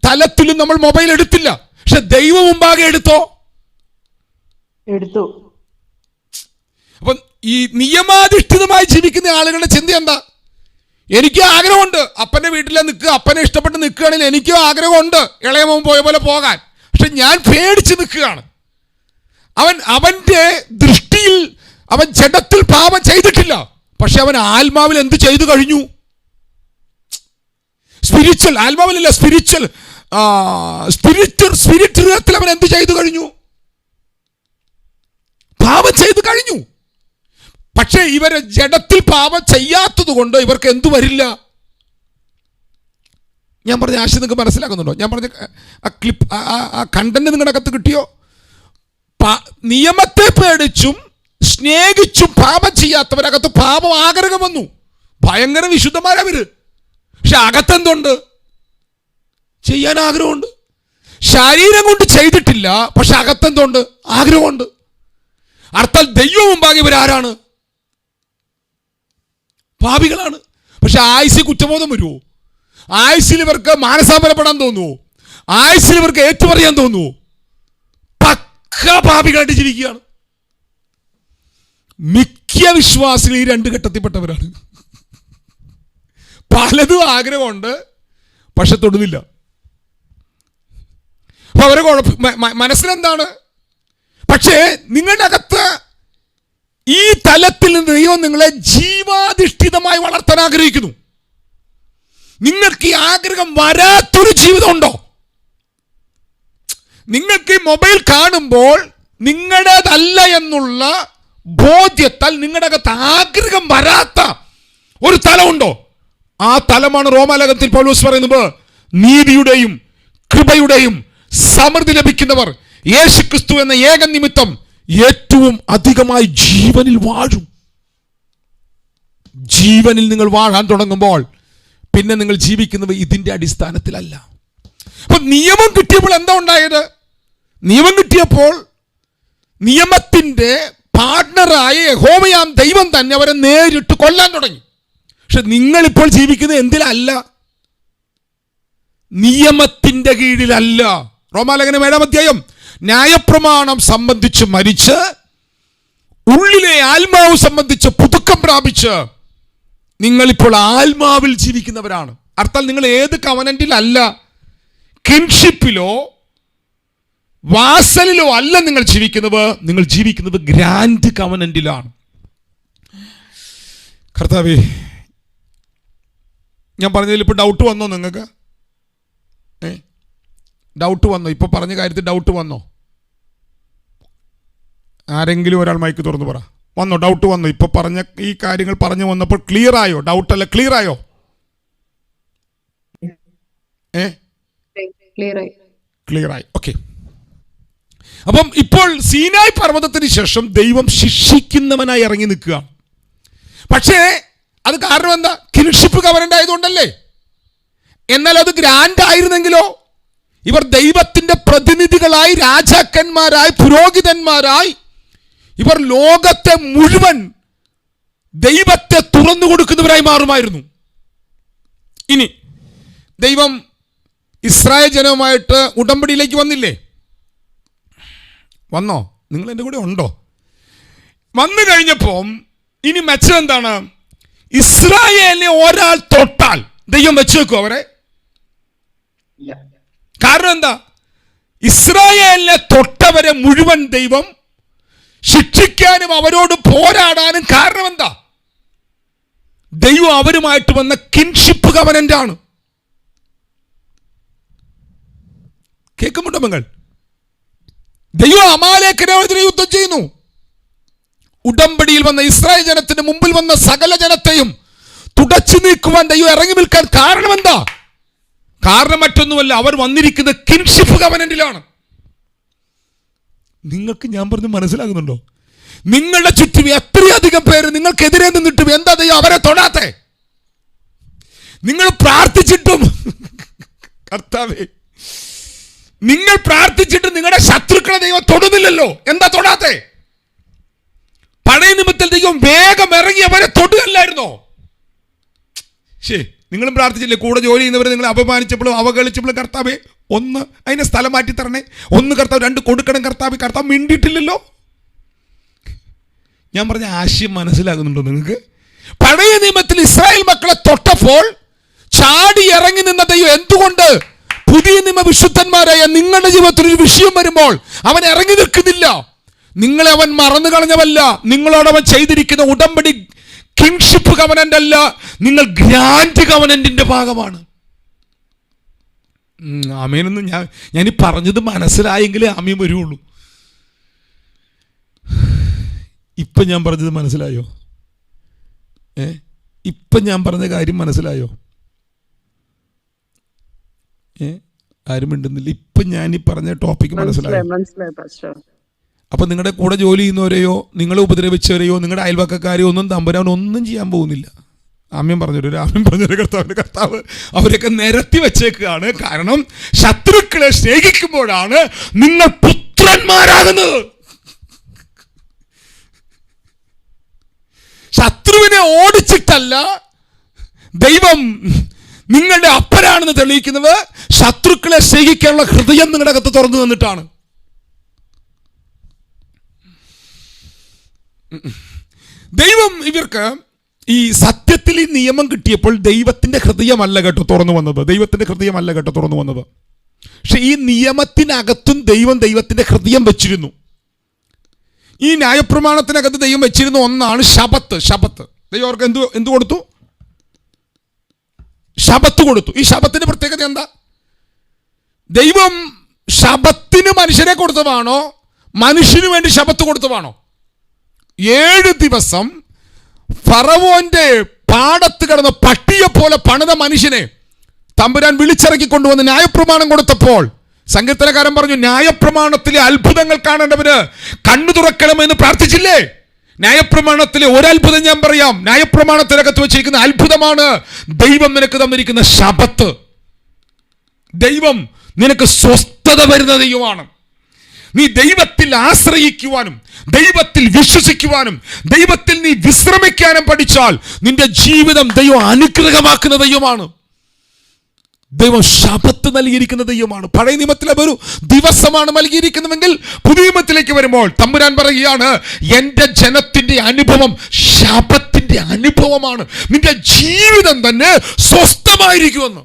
തലത്തിലും നമ്മൾ മൊബൈൽ എടുത്തില്ല, പക്ഷെ ദൈവം മുമ്പാകെ എടുത്തു. അപ്പം ഈ നിയമാധിഷ്ഠിതമായി ജീവിക്കുന്ന ആളുകളുടെ ചിന്ത എന്താ? എനിക്ക് ആഗ്രഹമുണ്ട്, അപ്പൻ്റെ വീട്ടിലെ നിൽക്കുക, അപ്പനെ ഇഷ്ടപ്പെട്ട് നിൽക്കുകയാണെങ്കിൽ എനിക്കും ആഗ്രഹമുണ്ട് ഇളയമോൻ പോയ പോലെ പോകാൻ. പക്ഷെ ഞാൻ പേടിച്ച് നിൽക്കുകയാണ്. അവൻ്റെ ദൃഷ്ടിയിൽ അവൻ ജഡത്തിൽ പാപം ചെയ്തിട്ടില്ല, പക്ഷെ അവൻ ആത്മാവിൽ എന്ത് ചെയ്തു കഴിഞ്ഞു? സ്പിരിച്വൽ, ആത്മാവിലല്ല, സ്പിരിച്വൽ അവൻ എന്ത് ചെയ്തു കഴിഞ്ഞു? പാപം ചെയ്തു കഴിഞ്ഞു. പക്ഷേ ഇവരെ ജഡത്തിൽ പാപം ചെയ്യാത്തത് കൊണ്ട് ഇവർക്ക് എന്തു വരില്ല? ഞാൻ പറഞ്ഞ ആശയം നിങ്ങൾക്ക് മനസ്സിലാക്കുന്നുണ്ടോ? ഞാൻ പറഞ്ഞ ആ ക്ലിപ്പ്, ആ കണ്ടന്റ് നിങ്ങളുടെ അകത്ത് കിട്ടിയോ? നിയമത്തെ പേടിച്ചും സ്നേഹിച്ചും പാപം ചെയ്യാത്തവരകത്ത് പാപം ആഗ്രഹം വന്നു. ഭയങ്കര വിശുദ്ധന്മാരവര്, പക്ഷെ അകത്തെന്തുണ്ട്? ചെയ്യാൻ ആഗ്രഹമുണ്ട്. ശരീരം കൊണ്ട് ചെയ്തിട്ടില്ല, പക്ഷെ അകത്തെന്തുണ്ട്? ആഗ്രഹമുണ്ട്. അർത്ഥം ദൈവം മുമ്പാകെ ഇവരാരാണ്? പാപികളാണ്. പക്ഷെ ആയുസ്സിൽ കുറ്റബോധം വരുമോ? ആയുസ്സിൽ ഇവർക്ക് മാനസാന്തരപ്പെടാൻ തോന്നുവോ? ആയുസ്സിൽ ഇവർക്ക് ഏറ്റുപറയാൻ തോന്നുവോ? പക്ക പാപികളായിട്ട് ജീവിക്കുകയാണ്. മിക്ക വിശ്വാസികൾ ഈ രണ്ട് ഘട്ടത്തിൽപ്പെട്ടവരാണ്. പലതും ആഗ്രഹമുണ്ട്, പക്ഷെ തൊടുന്നില്ല. അപ്പൊ അവരെ മനസ്സിലെന്താണ്? പക്ഷേ നിങ്ങളുടെ അകത്ത് ഈ തലത്തിൽ നിന്ന് ദൈവം നിങ്ങളെ ജീവാധിഷ്ഠിതമായി വളർത്താൻ ആഗ്രഹിക്കുന്നു. നിങ്ങൾക്ക് ഈ ആഗ്രഹം വരാത്തൊരു ജീവിതം ഉണ്ടോ? നിങ്ങൾക്ക് ഈ മൊബൈൽ കാണുമ്പോൾ നിങ്ങളുടേതല്ല എന്നുള്ള ബോധ്യത്താൽ നിങ്ങളുടെ അകത്ത് ആഗ്രഹം വരാത്ത ഒരു തലമുണ്ടോ? ആ തലമാണ് റോമാലേഖനത്തിൽ പൗലോസ് പറയുന്നത്, നീതിയുടെയും കൃപയുടെയും സമൃദ്ധി ലഭിക്കുന്നവർ യേശുക്രിസ്തു എന്ന ഏക നിമിത്തം ഏറ്റവും അധികമായി ജീവനിൽ വാഴും. ജീവനിൽ നിങ്ങൾ വാഴാൻ തുടങ്ങുമ്പോൾ പിന്നെ നിങ്ങൾ ജീവിക്കുന്നത് ഇതിന്റെ അടിസ്ഥാനത്തിലല്ല. അപ്പൊ നിയമം കിട്ടിയപ്പോൾ എന്താ ഉണ്ടായത്? നിയമം കിട്ടിയപ്പോൾ നിയമത്തിന്റെ പാർട്ട്ണറായ യഹോവയാം ദൈവം തന്നെ അവരെ നേരിട്ട് കൊല്ലാൻ തുടങ്ങി. പക്ഷെ നിങ്ങളിപ്പോൾ ജീവിക്കുന്നത് എന്തിലല്ല? നിയമത്തിന്റെ കീഴിലല്ല. റോമാലേഖനം 7-ാം അധ്യായം, ന്യായപ്രമാണം സംബന്ധിച്ച് മരിച്ച് ഉള്ളിലെ ആത്മാവ് സംബന്ധിച്ച് പുതുക്കം പ്രാപിച്ച് നിങ്ങളിപ്പോൾ ആത്മാവിൽ ജീവിക്കുന്നവരാണ്. അർത്ഥം നിങ്ങൾ ഏത് കവനന്റിലല്ല, കിൻഷിപ്പിലോ വാസലിലോ അല്ല നിങ്ങൾ ജീവിക്കുന്നത്. നിങ്ങൾ ജീവിക്കുന്നത് ഗ്രാൻഡ് കവനന്റിലാണ്. കർത്താവേ, ഞാൻ പറഞ്ഞതിൽ ഇപ്പോൾ ഡൗട്ട് വന്നോ നിങ്ങൾക്ക്? ഡൗട്ട് വന്നോ? ഇപ്പോൾ പറഞ്ഞ കാര്യത്തിൽ ഡൗട്ട് വന്നോ? ആരെങ്കിലും ഒരാൾ മൈക്ക് തുറന്നു പറ. വന്നോ? ഡൗട്ട് വന്നോ? ഇപ്പോൾ പറഞ്ഞ ഈ കാര്യങ്ങൾ പറഞ്ഞു വന്നപ്പോൾ ക്ലിയർ ആയോ? ഡൗട്ടല്ല, ക്ലിയർ ആയോ? ക്ലിയർ ആയി. ഓക്കെ. അപ്പം ഇപ്പോൾ സീനായ് പർവ്വതത്തിന് ശേഷം ദൈവം ശിക്ഷിക്കുന്നവനായി ഇറങ്ങി നിൽക്കുക. പക്ഷേ അത് കാരണം എന്താ? കിൻഷിപ്പ് കവനന്റ് ആയതുകൊണ്ടല്ലേ. എന്നാൽ അത് ഗ്രാൻഡ് ആയിരുന്നെങ്കിലോ? ഇവർ ദൈവത്തിന്റെ പ്രതിനിധികളായി, രാജാക്കന്മാരായി, പുരോഹിതന്മാരായി ഇവർ ലോകത്തെ മുഴുവൻ ദൈവത്തെ തുറന്നു കൊടുക്കുന്നവരായി മാറുമായിരുന്നു. ഇനി ദൈവം ഇസ്രായേൽ ജനവുമായിട്ട് ഉടമ്പടിയിലേക്ക് വന്നില്ലേ? വന്നോ? നിങ്ങൾ എൻ്റെ കൂടെ ഉണ്ടോ? വന്നു കഴിഞ്ഞപ്പം ഇനി മെച്ചം എന്താണ്? ഇസ്രായേലിനെ ഒരാൾ തൊട്ടാൽ ദൈവം വെച്ച് വെക്കും അവരെ. കാരണം എന്താ? ഇസ്രായേലിനെ തൊട്ടവരെ മുഴുവൻ ദൈവം ശിക്ഷിക്കാനും അവരോട് പോരാടാനും കാരണം എന്താ? ദൈവം അവരുമായിട്ട് വന്ന കിൻഷിപ്പ് കവനന്റ് ആണ്. കേൾക്കുന്നുണ്ടോ നിങ്ങൾ? ദൈവം അമാലേക്കിനെതിരെ യുദ്ധം ചെയ്യുന്നു. ഉടമ്പടിയിൽ വന്ന ഇസ്രായേൽ ജനത്തിന് മുമ്പിൽ വന്ന സകല ജനത്തെയും തുടച്ചു നീക്കുവാൻ ദൈവം ഇറങ്ങി നിൽക്കാൻ കാരണം എന്താ? കാരണം മറ്റൊന്നുമല്ല, അവർ വന്നിരിക്കുന്ന കിൻഷിപ്പ് കവനന്റിലാണ്. നിങ്ങൾക്ക് ഞാൻ പറഞ്ഞ് മനസ്സിലാകുന്നുണ്ടോ? നിങ്ങളുടെ ചുറ്റും എത്രയധികം പേര് നിങ്ങൾക്കെതിരെ നിന്നിട്ടും എന്താ ദൈവം അവരെ തൊടാത്തെ? നിങ്ങൾ പ്രാർത്ഥിച്ചിട്ടും കർത്താവേ, നിങ്ങൾ പ്രാർത്ഥിച്ചിട്ട് നിങ്ങളുടെ ശത്രുക്കളെ ദൈവം തൊടുന്നില്ലല്ലോ. എന്താ തൊടാത്തെ? പഴയ നിമിത്തത്തിൽ ദൈവം വേഗം ഇറങ്ങി അവരെ തൊടുകല്ലായിരുന്നോ? ശരി, നിങ്ങളും പ്രാർത്ഥിച്ചില്ലേ? കൂടെ ജോലി ചെയ്യുന്നവരെ നിങ്ങൾ അപമാനിച്ചപ്പോഴും അവഗണിച്ചപ്പോഴും കർത്താവേ ഒന്ന് അതിനെ സ്ഥലം മാറ്റി തരണേ, ഒന്ന് കർത്താവ്, രണ്ട് കൊടുക്കണം കർത്താവ്. കർത്താവ് മിണ്ടിയിട്ടില്ലല്ലോ. ഞാൻ പറഞ്ഞ ആശയം മനസ്സിലാകുന്നുണ്ടോ നിങ്ങൾക്ക്? പഴയ നിയമത്തിൽ ഇസ്രായേൽ മക്കളെ തൊട്ടപ്പോൾ ചാടി ഇറങ്ങി നിന്ന ദൈവം എന്തുകൊണ്ട് പുതിയ നിയമ വിശുദ്ധന്മാരായ നിങ്ങളുടെ ജീവിതത്തിൽ ഒരു വിഷയം വരുമ്പോൾ അവൻ ഇറങ്ങി നിൽക്കുന്നില്ല? നിങ്ങളെ അവൻ മറന്നു കളഞ്ഞവല്ല. നിങ്ങളോട് അവൻ ചെയ്തിരിക്കുന്ന ഉടമ്പടി കിൻഷിപ്പ് കവനന്റ് അല്ല, നിങ്ങൾ ഗ്രാൻഡ് കവനന്റിന്റെ ഭാഗമാണ്. ആമേനൊന്നും ഞാൻ ഈ പറഞ്ഞത് മനസ്സിലായെങ്കിലേ ആമീൻ വരുള്ളൂ. ഇപ്പം ഞാൻ പറഞ്ഞത് മനസ്സിലായോ? ഇപ്പം ഞാൻ പറഞ്ഞ കാര്യം മനസ്സിലായോ? ആരും മിണ്ടുന്നില്ല. ഇപ്പം ഞാൻ ഈ പറഞ്ഞ ടോപ്പിക്ക് മനസ്സിലായി. മനസ്സിലായി പാസ്റ്റർ. അപ്പം നിങ്ങളുടെ കൂടെ ജോലി ചെയ്യുന്നവരെയോ നിങ്ങളെ ഉപദ്രവിച്ചവരെയോ നിങ്ങളുടെ അയൽവക്കക്കാരെയോ ഒന്നും തമ്പുരാൻ ഒന്നും ചെയ്യാൻ പോകുന്നില്ല. ആമ്യം പറഞ്ഞൊരു കർത്താവ് അവരൊക്കെ നിരത്തി വെച്ചേക്കുകയാണ്. കാരണം ശത്രുക്കളെ സ്നേഹിക്കുമ്പോഴാണ് നിങ്ങൾ പുത്രന്മാരാകുന്നത്. ശത്രുവിനെ ഓടിച്ചിട്ടല്ല ദൈവം നിങ്ങളുടെ അപ്പനാണെന്ന് തെളിയിക്കുന്നത്. ശത്രുക്കളെ സ്നേഹിക്കാനുള്ള ഹൃദയം നിങ്ങളുടെ അകത്ത് തുറന്നു തന്നിട്ടാണ്. ദൈവം ഇവർക്ക് ഈ സത്യത്തിൽ ഈ നിയമം കിട്ടിയപ്പോൾ ദൈവത്തിന്റെ ഹൃദയമല്ല കേട്ടോ തുറന്നു വന്നത്. ദൈവത്തിന്റെ ഹൃദയമല്ല കേട്ടോ തുറന്നു വന്നത്. പക്ഷെ ഈ നിയമത്തിനകത്തും ദൈവത്തിന്റെ ഹൃദയം വെച്ചിരുന്നു. ഈ ന്യായപ്രമാണത്തിനകത്ത് ദൈവം വെച്ചിരുന്ന ഒന്നാണ് ശബത്ത്. ദൈവം അവർക്ക് എന്ത് കൊടുത്തു? ശബത്ത് കൊടുത്തു. ഈ ശബത്തിന്റെ പ്രത്യേകത എന്താ? ദൈവം ശബത്തിന് മനുഷ്യനെ കൊടുത്തതാണോ മനുഷ്യന് വേണ്ടി ശബത്ത് കൊടുത്തതാണോ? 7 ദിവസം ഫറവോന്റെ പാടത്ത് കിടന്ന പട്ടിയെ പോലെ പണിത മനുഷ്യനെ തമ്പുരാൻ വിളിച്ചിറക്കി കൊണ്ടുവന്ന് ന്യായപ്രമാണം കൊടുത്തപ്പോൾ സങ്കീർത്തനക്കാരൻ പറഞ്ഞു, ന്യായപ്രമാണത്തിലെ അത്ഭുതങ്ങൾ കാണേണ്ടവന് കണ്ണു തുറക്കണമെന്ന് പ്രാർത്ഥിച്ചില്ലേ? ന്യായപ്രമാണത്തിലെ ഒരത്ഭുതം ഞാൻ പറയാം. ന്യായപ്രമാണത്തിനകത്ത് വെച്ചിരിക്കുന്ന അത്ഭുതമാണ് ദൈവം നിനക്ക് തന്നിരിക്കുന്ന ശബത്ത്. ദൈവം നിനക്ക് സ്വസ്ഥത വരുന്ന ദൈവമാണ്. നീ ദൈവത്തിൽ ആശ്രയിക്കുവാനും ദൈവത്തിൽ വിശ്വസിക്കുവാനും ദൈവത്തിൽ നീ വിശ്രമിക്കാനും പഠിച്ചാൽ നിന്റെ ജീവിതം ദൈവം അനുഗ്രഹമാക്കുന്ന ദൈവമാണ്. ദൈവം ശബത്ത് നൽകിയിരിക്കുന്ന ദൈവമാണ്. പഴയ നിയമത്തിലെ ഒരു ദിവസമാണ് നൽകിയിരിക്കുന്നതെങ്കിൽ പുതിയ നിയമത്തിലേക്ക് വരുമ്പോൾ തമ്പുരാൻ പറയുകയാണ്, എൻ്റെ ജനത്തിന്റെ അനുഭവം ശബത്തിന്റെ അനുഭവമാണ്. നിന്റെ ജീവിതം തന്നെ സ്വസ്ഥമായിരിക്കുമെന്ന്.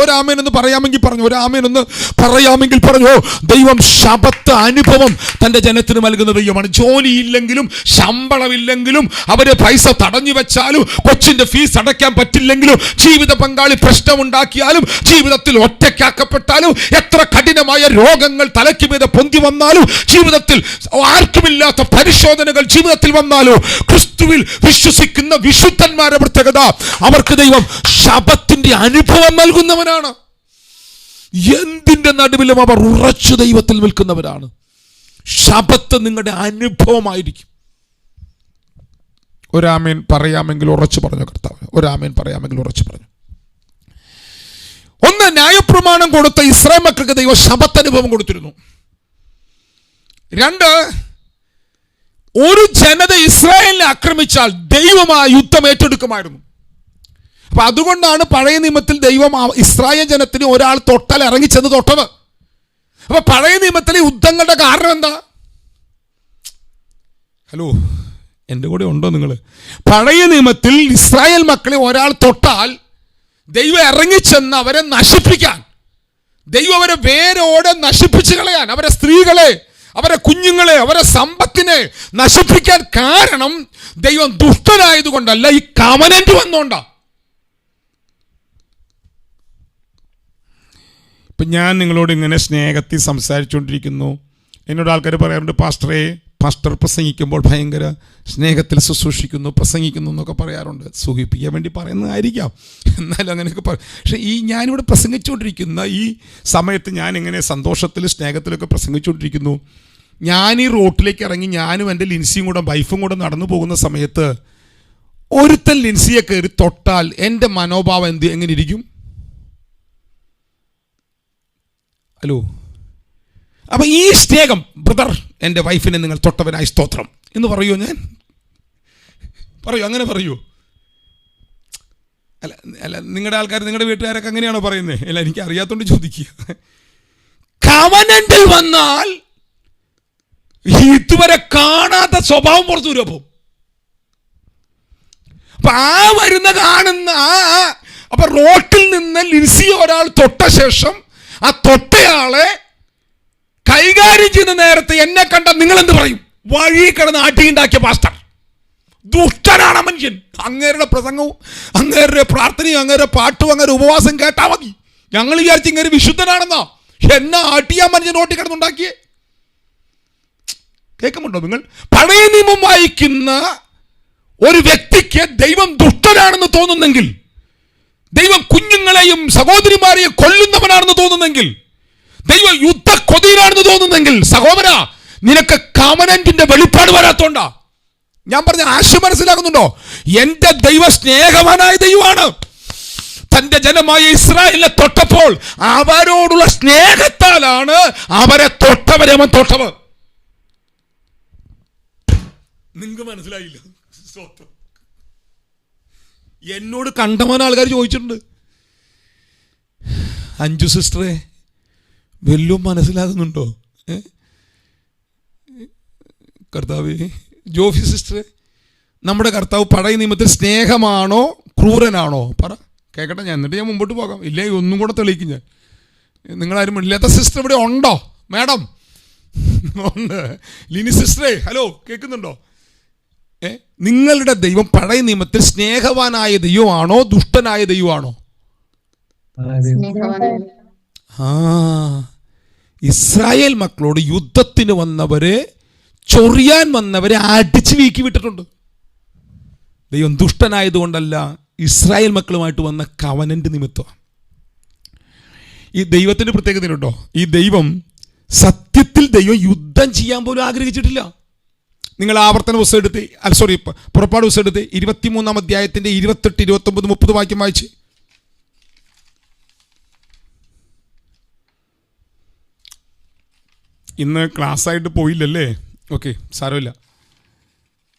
ഒരാമേനൊന്ന് പറയാമെങ്കിൽ പറഞ്ഞു. ഒരാമേനൊന്ന് പറയാമെങ്കിൽ പറഞ്ഞു. ദൈവം ശബത്ത് അനുഭവം തന്റെ ജനത്തിന് നൽകുന്ന ദൈവമാണ്. ജോലിയില്ലെങ്കിലും ശമ്പളമില്ലെങ്കിലും അവരെ പൈസ തടഞ്ഞു വെച്ചാലും കൊച്ചിന്റെ ഫീസ് അടയ്ക്കാൻ പറ്റില്ലെങ്കിലും ജീവിത പങ്കാളി പ്രശ്നമുണ്ടാക്കിയാലും ജീവിതത്തിൽ ഒറ്റയ്ക്കാക്കപ്പെട്ടാലും എത്ര കഠിനമായ രോഗങ്ങൾ തലയ്ക്ക് മീതെ പൊന്തി വന്നാലും ജീവിതത്തിൽ ആർക്കുമില്ലാത്ത പരിശോധനകൾ ജീവിതത്തിൽ വന്നാലും ക്രിസ്തുവിൽ വിശ്വസിക്കുന്ന വിശുദ്ധന്മാരുടെ പ്രത്യേകത അവർക്ക് ദൈവം ശബത്തിന്റെ അനുഭവം നൽകുന്നവനാണ്. എന്തിന്റെ നടുവിലും അവർ ഉറച്ചു ദൈവത്തിൽ നിൽക്കുന്നവരാണ്. ശബത്ത് നിങ്ങളുടെ അനുഭവമായിരിക്കും. ഒരാമേൻ പറയാമെങ്കിൽ ഉറച്ചു പറഞ്ഞു കർത്താവ്. ഒരാമേൻ പറയാമെങ്കിൽ ഉറച്ചു പറഞ്ഞു. ഒന്ന്, ന്യായപ്രമാണം കൊടുത്ത ഇസ്രായേൽ മക്കൾക്ക് ദൈവം ശബത്ത് അനുഭവം കൊടുത്തിരുന്നു. 2, ഒരു ജനത ഇസ്രായേലിനെ ആക്രമിച്ചാൽ ദൈവം ആ യുദ്ധം ഏറ്റെടുക്കുമായിരുന്നു. അപ്പൊ അതുകൊണ്ടാണ് പഴയ നിയമത്തിൽ ദൈവം ഇസ്രായേൽ ജനത്തിന് ഒരാൾ തൊട്ടാൽ ഇറങ്ങിച്ചെന്ന് തൊട്ടത്. അപ്പൊ പഴയ നിയമത്തിലെ യുദ്ധങ്ങളുടെ കാരണം എന്താ? ഹലോ, എൻ്റെ കൂടെ ഉണ്ടോ നിങ്ങൾ? പഴയ നിയമത്തിൽ ഇസ്രായേൽ മക്കളെ ഒരാൾ തൊട്ടാൽ ദൈവം ഇറങ്ങിച്ചെന്ന് അവരെ നശിപ്പിക്കാൻ, ദൈവം അവരെ വേരോടെ നശിപ്പിച്ചു കളയാൻ, അവരെ സ്ത്രീകളെ, അവരെ കുഞ്ഞുങ്ങളെ, അവരെ സമ്പത്തിനെ നശിപ്പിക്കാൻ കാരണം ദൈവം ദുഷ്ടനായതുകൊണ്ടല്ല, ഈ കവനന്റ് വന്നോണ്ടാ. ഇപ്പം ഞാൻ നിങ്ങളോട് ഇങ്ങനെ സ്നേഹത്തിൽ സംസാരിച്ചുകൊണ്ടിരിക്കുന്നു. എന്നോട് ആൾക്കാർ പറയാറുണ്ട്, പാസ്റ്റർ പ്രസംഗിക്കുമ്പോൾ ഭയങ്കര സ്നേഹത്തിൽ പ്രസംഗിക്കുന്നു എന്നൊക്കെ പറയാറുണ്ട്. സുഖിപ്പിക്കാൻ വേണ്ടി പറയുന്നതായിരിക്കാം, എന്നാലും അങ്ങനെയൊക്കെ പക്ഷേ ഞാനിവിടെ പ്രസംഗിച്ചുകൊണ്ടിരിക്കുന്ന ഈ സമയത്ത് ഞാൻ ഇങ്ങനെ സന്തോഷത്തിൽ സ്നേഹത്തിലൊക്കെ പ്രസംഗിച്ചുകൊണ്ടിരിക്കുന്നു. ഞാൻ ഈ റോട്ടിലേക്ക് ഇറങ്ങി ഞാനും എൻ്റെ ലിൻസിയും കൂടെ വൈഫും കൂടെ നടന്നു പോകുന്ന സമയത്ത് ഒരുത്തൻ ലിൻസിയെ കയറി തൊട്ടാൽ എൻ്റെ മനോഭാവം എങ്ങനെ ഇരിക്കും? ഹലോ, അപ്പം ഈ സ്നേഹം, ബ്രദർ എൻ്റെ വൈഫിനെ നിങ്ങൾ തൊട്ടവനായി സ്തോത്രം എന്ന് പറയുമോ? ഞാൻ പറയൂ, അങ്ങനെ പറയൂ? അല്ല നിങ്ങളുടെ ആൾക്കാർ, നിങ്ങളുടെ വീട്ടുകാരൊക്കെ അങ്ങനെയാണോ പറയുന്നത്? അല്ല, എനിക്ക് അറിയാത്തോണ്ട് ചോദിക്കുക. കവനന്റിൽ വന്നാൽ ഇതുവരെ കാണാത്ത സ്വഭാവം പുറത്തു വരും. അപ്പൊ ആ വരുന്ന കാണുന്ന അപ്പൊ റോട്ടിൽ നിന്ന് ലിൻസി ഒരാൾ തൊട്ട ശേഷം ആ തൊട്ടയാളെ കൈകാര്യം ചെയ്യുന്ന നേരത്തെ എന്നെ കണ്ട നിങ്ങൾ എന്ത് പറയും? വഴി കിടന്ന് ആട്ടിയുണ്ടാക്കിയ പാസ്റ്റർ, ദുഷ്ടനാണ് മനുഷ്യൻ. അങ്ങേരുടെ പ്രസംഗവും അങ്ങേരുടെ പ്രാർത്ഥനയും അങ്ങേരുടെ പാട്ടും അങ്ങേരുടെ ഉപവാസം കേട്ടാ മതി. ഞങ്ങൾ വിചാരിച്ച് ഇങ്ങനെ വിശുദ്ധനാണെന്നാ. എന്നെ ആട്ടിയാ മനുഷ്യൻ റോട്ടിൽ കിടന്നുണ്ടാക്കിയേ. കേൾക്കുന്നുണ്ടോ നിങ്ങൾ? പഴയ നിയമം വായിക്കുന്ന ഒരു വ്യക്തിക്ക് ദൈവം ദുഷ്ടനാണെന്ന് തോന്നുന്നെങ്കിൽ ദൈവം കുഞ്ഞുങ്ങളെയും സഹോദരിമാരെയും കൊല്ലുന്നവനാണെന്ന് തോന്നുന്നെങ്കിൽ, ദൈവം യുദ്ധ കൊതിയിലാണെന്ന് തോന്നുന്നെങ്കിൽ, സഹോദര, നിനക്ക് കവനന്റിന്റെ വെളിപ്പാട് വരാത്തോണ്ടാ. ഞാൻ പറഞ്ഞ ആശയം മനസ്സിലാക്കുന്നുണ്ടോ? എന്റെ ദൈവ സ്നേഹവാനായ ദൈവമാണ്. തന്റെ ജനമായ ഇസ്രായേലിനെ തൊട്ടപ്പോൾ അവരോടുള്ള സ്നേഹത്താലാണ് അവരെ തൊട്ടവരെ അവൻ തൊട്ടവർ. നിങ്ങൾക്ക് മനസ്സിലായില്ല? എന്നോട് കണ്ടമാനം ആൾക്കാർ ചോദിച്ചിട്ടുണ്ട്, അഞ്ജു സിസ്റ്ററെ വല്ലതും മനസ്സിലാകുന്നുണ്ടോ? കർത്താവേ, ജോഫി സിസ്റ്ററെ, നമ്മുടെ കർത്താവ് പഴയ നിയമത്തിൽ സ്നേഹമാണോ ക്രൂരനാണോ? പറ, കേൾക്കട്ടെ ഞാൻ, എന്നിട്ട് ഞാൻ മുമ്പോട്ട് പോകാം. ഇല്ലേ ഒന്നും കൂടെ തെളിയിക്കും ഞാൻ. നിങ്ങളാരും ഇല്ലാത്ത സിസ്റ്റർ ഇവിടെ ഉണ്ടോ? മാഡം ഉണ്ട്. ലിനി സിസ്റ്ററെ, ഹലോ, കേൾക്കുന്നുണ്ടോ? നിങ്ങളുടെ ദൈവം പഴയ നിയമത്തിൽ സ്നേഹവാനായ ദൈവമാണോ ദുഷ്ടനായ ദൈവമാണോ? ഇസ്രായേൽ മക്കളോട് യുദ്ധത്തിന് വന്നവരെ, ചൊറിയാൻ വന്നവരെ അടിച്ചു വീക്കി വിട്ടിട്ടുണ്ട്. ദൈവം ദുഷ്ടനായതുകൊണ്ടല്ല, ഇസ്രായേൽ മക്കളുമായിട്ട് വന്ന കവനന്റ് നിമിത്തമാണ്. ഈ ദൈവത്തിന്റെ പ്രത്യേകതയുണ്ടോ? ഈ ദൈവം സത്യത്തിൽ ദൈവം യുദ്ധം ചെയ്യാൻ പോലും ആഗ്രഹിച്ചിട്ടില്ല. നിങ്ങൾ ആവർത്തന പുസ്തകം എടുത്ത്, പുറപ്പാട് പുസ്തകം എടുത്ത് 23-ാം അധ്യായത്തിന്റെ 28, 29, 30 വാക്യം വായിച്ച്. ഇന്ന് ക്ലാസ് ആയിട്ട് പോയില്ലല്ലേ? ഓക്കെ, സാരമില്ല,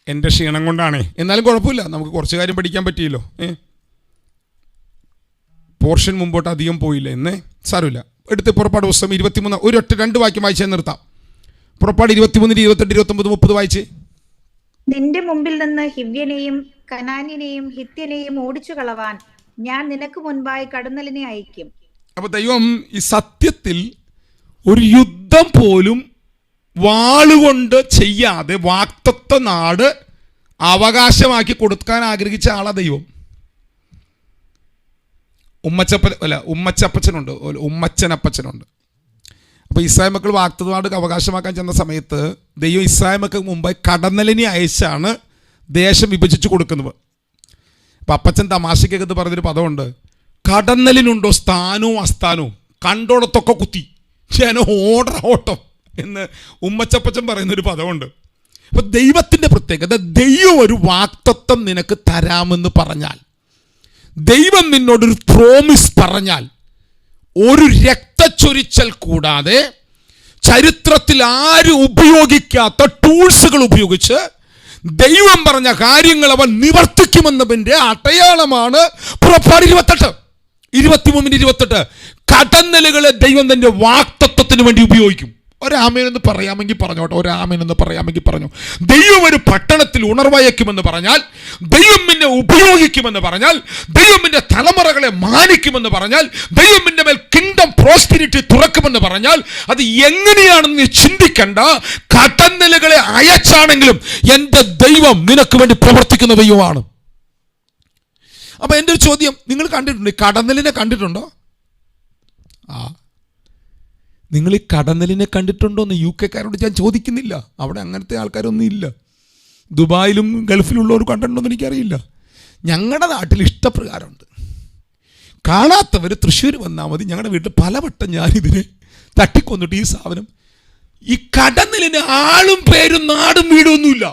എൻ്റെ ക്ഷീണം കൊണ്ടാണേ. എന്നാലും കുഴപ്പമില്ല, നമുക്ക് കുറച്ച് കാര്യം പഠിക്കാൻ പറ്റിയല്ലോ. പോർഷൻ മുമ്പോട്ട് അധികം പോയില്ല എന്നേ, സാരമില്ല. എടുത്ത് പുറപ്പാട് പുസ്തകം 23, ഒരു 2 വാക്യം വായിച്ചേ നിർത്താം. പുറപ്പാട് 23, 28, 29, 30 വായിച്ച്. നിന്റെ മുമ്പിൽ നിന്ന് ഹിവ്യനെയും കനാന്യനെയും ഹിത്യനെയും ഓടിച്ചു കളവാൻ ഞാൻ നിനക്ക് മുൻപായി കടന്നലിനെ അയക്കും. അപ്പൊ ദൈവം ഈ സത്യത്തിൽ ഒരു യുദ്ധം പോലും വാളുകൊണ്ട് ചെയ്യാതെ വാഗ്ദത്ത നാട് അവകാശമാക്കി കൊടുക്കാൻ ആഗ്രഹിച്ച ആളാ ദൈവം. ഉമ്മച്ചനപ്പച്ചനുണ്ട്. അപ്പോൾ ഇസ്രായേൽ മക്കൾ വാഗ്ദത്ത നാട് അവകാശമാക്കാൻ ചെന്ന സമയത്ത് ദൈവം ഇസ്രായേൽ മക്കൾക്ക് മുമ്പായി കടന്നലിനെ അയച്ചാണ് ദേശം വിഭജിച്ച് കൊടുക്കുന്നത്. അപ്പം അപ്പച്ചൻ തമാശയ്ക്കകത്ത് പറഞ്ഞൊരു പദമുണ്ട്, കടന്നലിനുണ്ടോ സ്ഥാനവും അസ്ഥാനവും, കണ്ടോടത്തൊക്കെ കുത്തി ഞാൻ ഓട്ടം എന്ന് ഉമ്മച്ചപ്പച്ചൻ പറയുന്നൊരു പദമുണ്ട്. അപ്പം ദൈവത്തിൻ്റെ പ്രത്യേകത, ദൈവം ഒരു വാഗ്ദത്തം നിനക്ക് തരാമെന്ന് പറഞ്ഞാൽ, ദൈവം നിന്നോടൊരു പ്രോമിസ് പറഞ്ഞാൽ, ഒരു രക്തച്ചൊരിച്ചൽ കൂടാതെ ചരിത്രത്തിൽ ആരും ഉപയോഗിക്കാത്ത ടൂൾസുകൾ ഉപയോഗിച്ച് ദൈവം പറഞ്ഞ കാര്യങ്ങൾ അവൻ നിവർത്തിക്കുമെന്നതിൻ്റെ അടയാളമാണ് പുറപ്പാട് 28, 23, 28. കടന്നലുകളെ ദൈവം തന്റെ വാഗ്ദത്തത്തിന് വേണ്ടി ഉപയോഗിക്കും. ഒരാമേനെന്ന് പറയാമെങ്കിൽ പറഞ്ഞോട്ടെ, ഒരാമേനെന്ന് പറയാമെങ്കിൽ പറഞ്ഞു. ദൈവം ഒരു പട്ടണത്തിൽ ഉണർവയക്കുമെന്ന് പറഞ്ഞാൽ, ദൈവം നിന്നെ ഉപയോഗിക്കുമെന്ന് പറഞ്ഞാൽ, ദൈവം നിന്റെ തലമുറകളെ മാനിക്കുമെന്ന് പറഞ്ഞാൽ, ദൈവം നിന്റെ മേൽ കിങ്ഡം പ്രോസ്പെരിറ്റി തുറക്കുമെന്ന് പറഞ്ഞാൽ, അത് എങ്ങനെയാണെന്ന് നീ ചിന്തിക്കണ്ട. കടന്നലുകളെ അയച്ചാണെങ്കിലും എൻ്റെ ദൈവം നിനക്ക് വേണ്ടി പ്രവർത്തിക്കുന്ന ദൈവമാണ്. അപ്പൊ എൻ്റെ ഒരു ചോദ്യം, നിങ്ങൾ കണ്ടിട്ടുണ്ടോ? കടന്നലിനെ കണ്ടിട്ടുണ്ടോ? നിങ്ങൾ ഈ കടന്നലിനെ കണ്ടിട്ടുണ്ടോ എന്ന് UK-കാരോട് ഞാൻ ചോദിക്കുന്നില്ല. അവിടെ അങ്ങനത്തെ ആൾക്കാരൊന്നും ഇല്ല. ദുബായിലും ഗൾഫിലുള്ളവർ കണ്ടിട്ടുണ്ടോ എന്ന് എനിക്കറിയില്ല. ഞങ്ങളുടെ നാട്ടിൽ ഇഷ്ടപ്രകാരമുണ്ട്. കാണാത്തവർ തൃശ്ശൂർ വന്നാൽ മതി. ഞങ്ങളുടെ വീട്ടിൽ പലവട്ടം ഞാനിതിനെ തട്ടിക്കൊന്നിട്ട് ഈ സാധനം, ഈ കടന്നലിന് ആളും പേരും നാടും വീടും ഒന്നുമില്ല,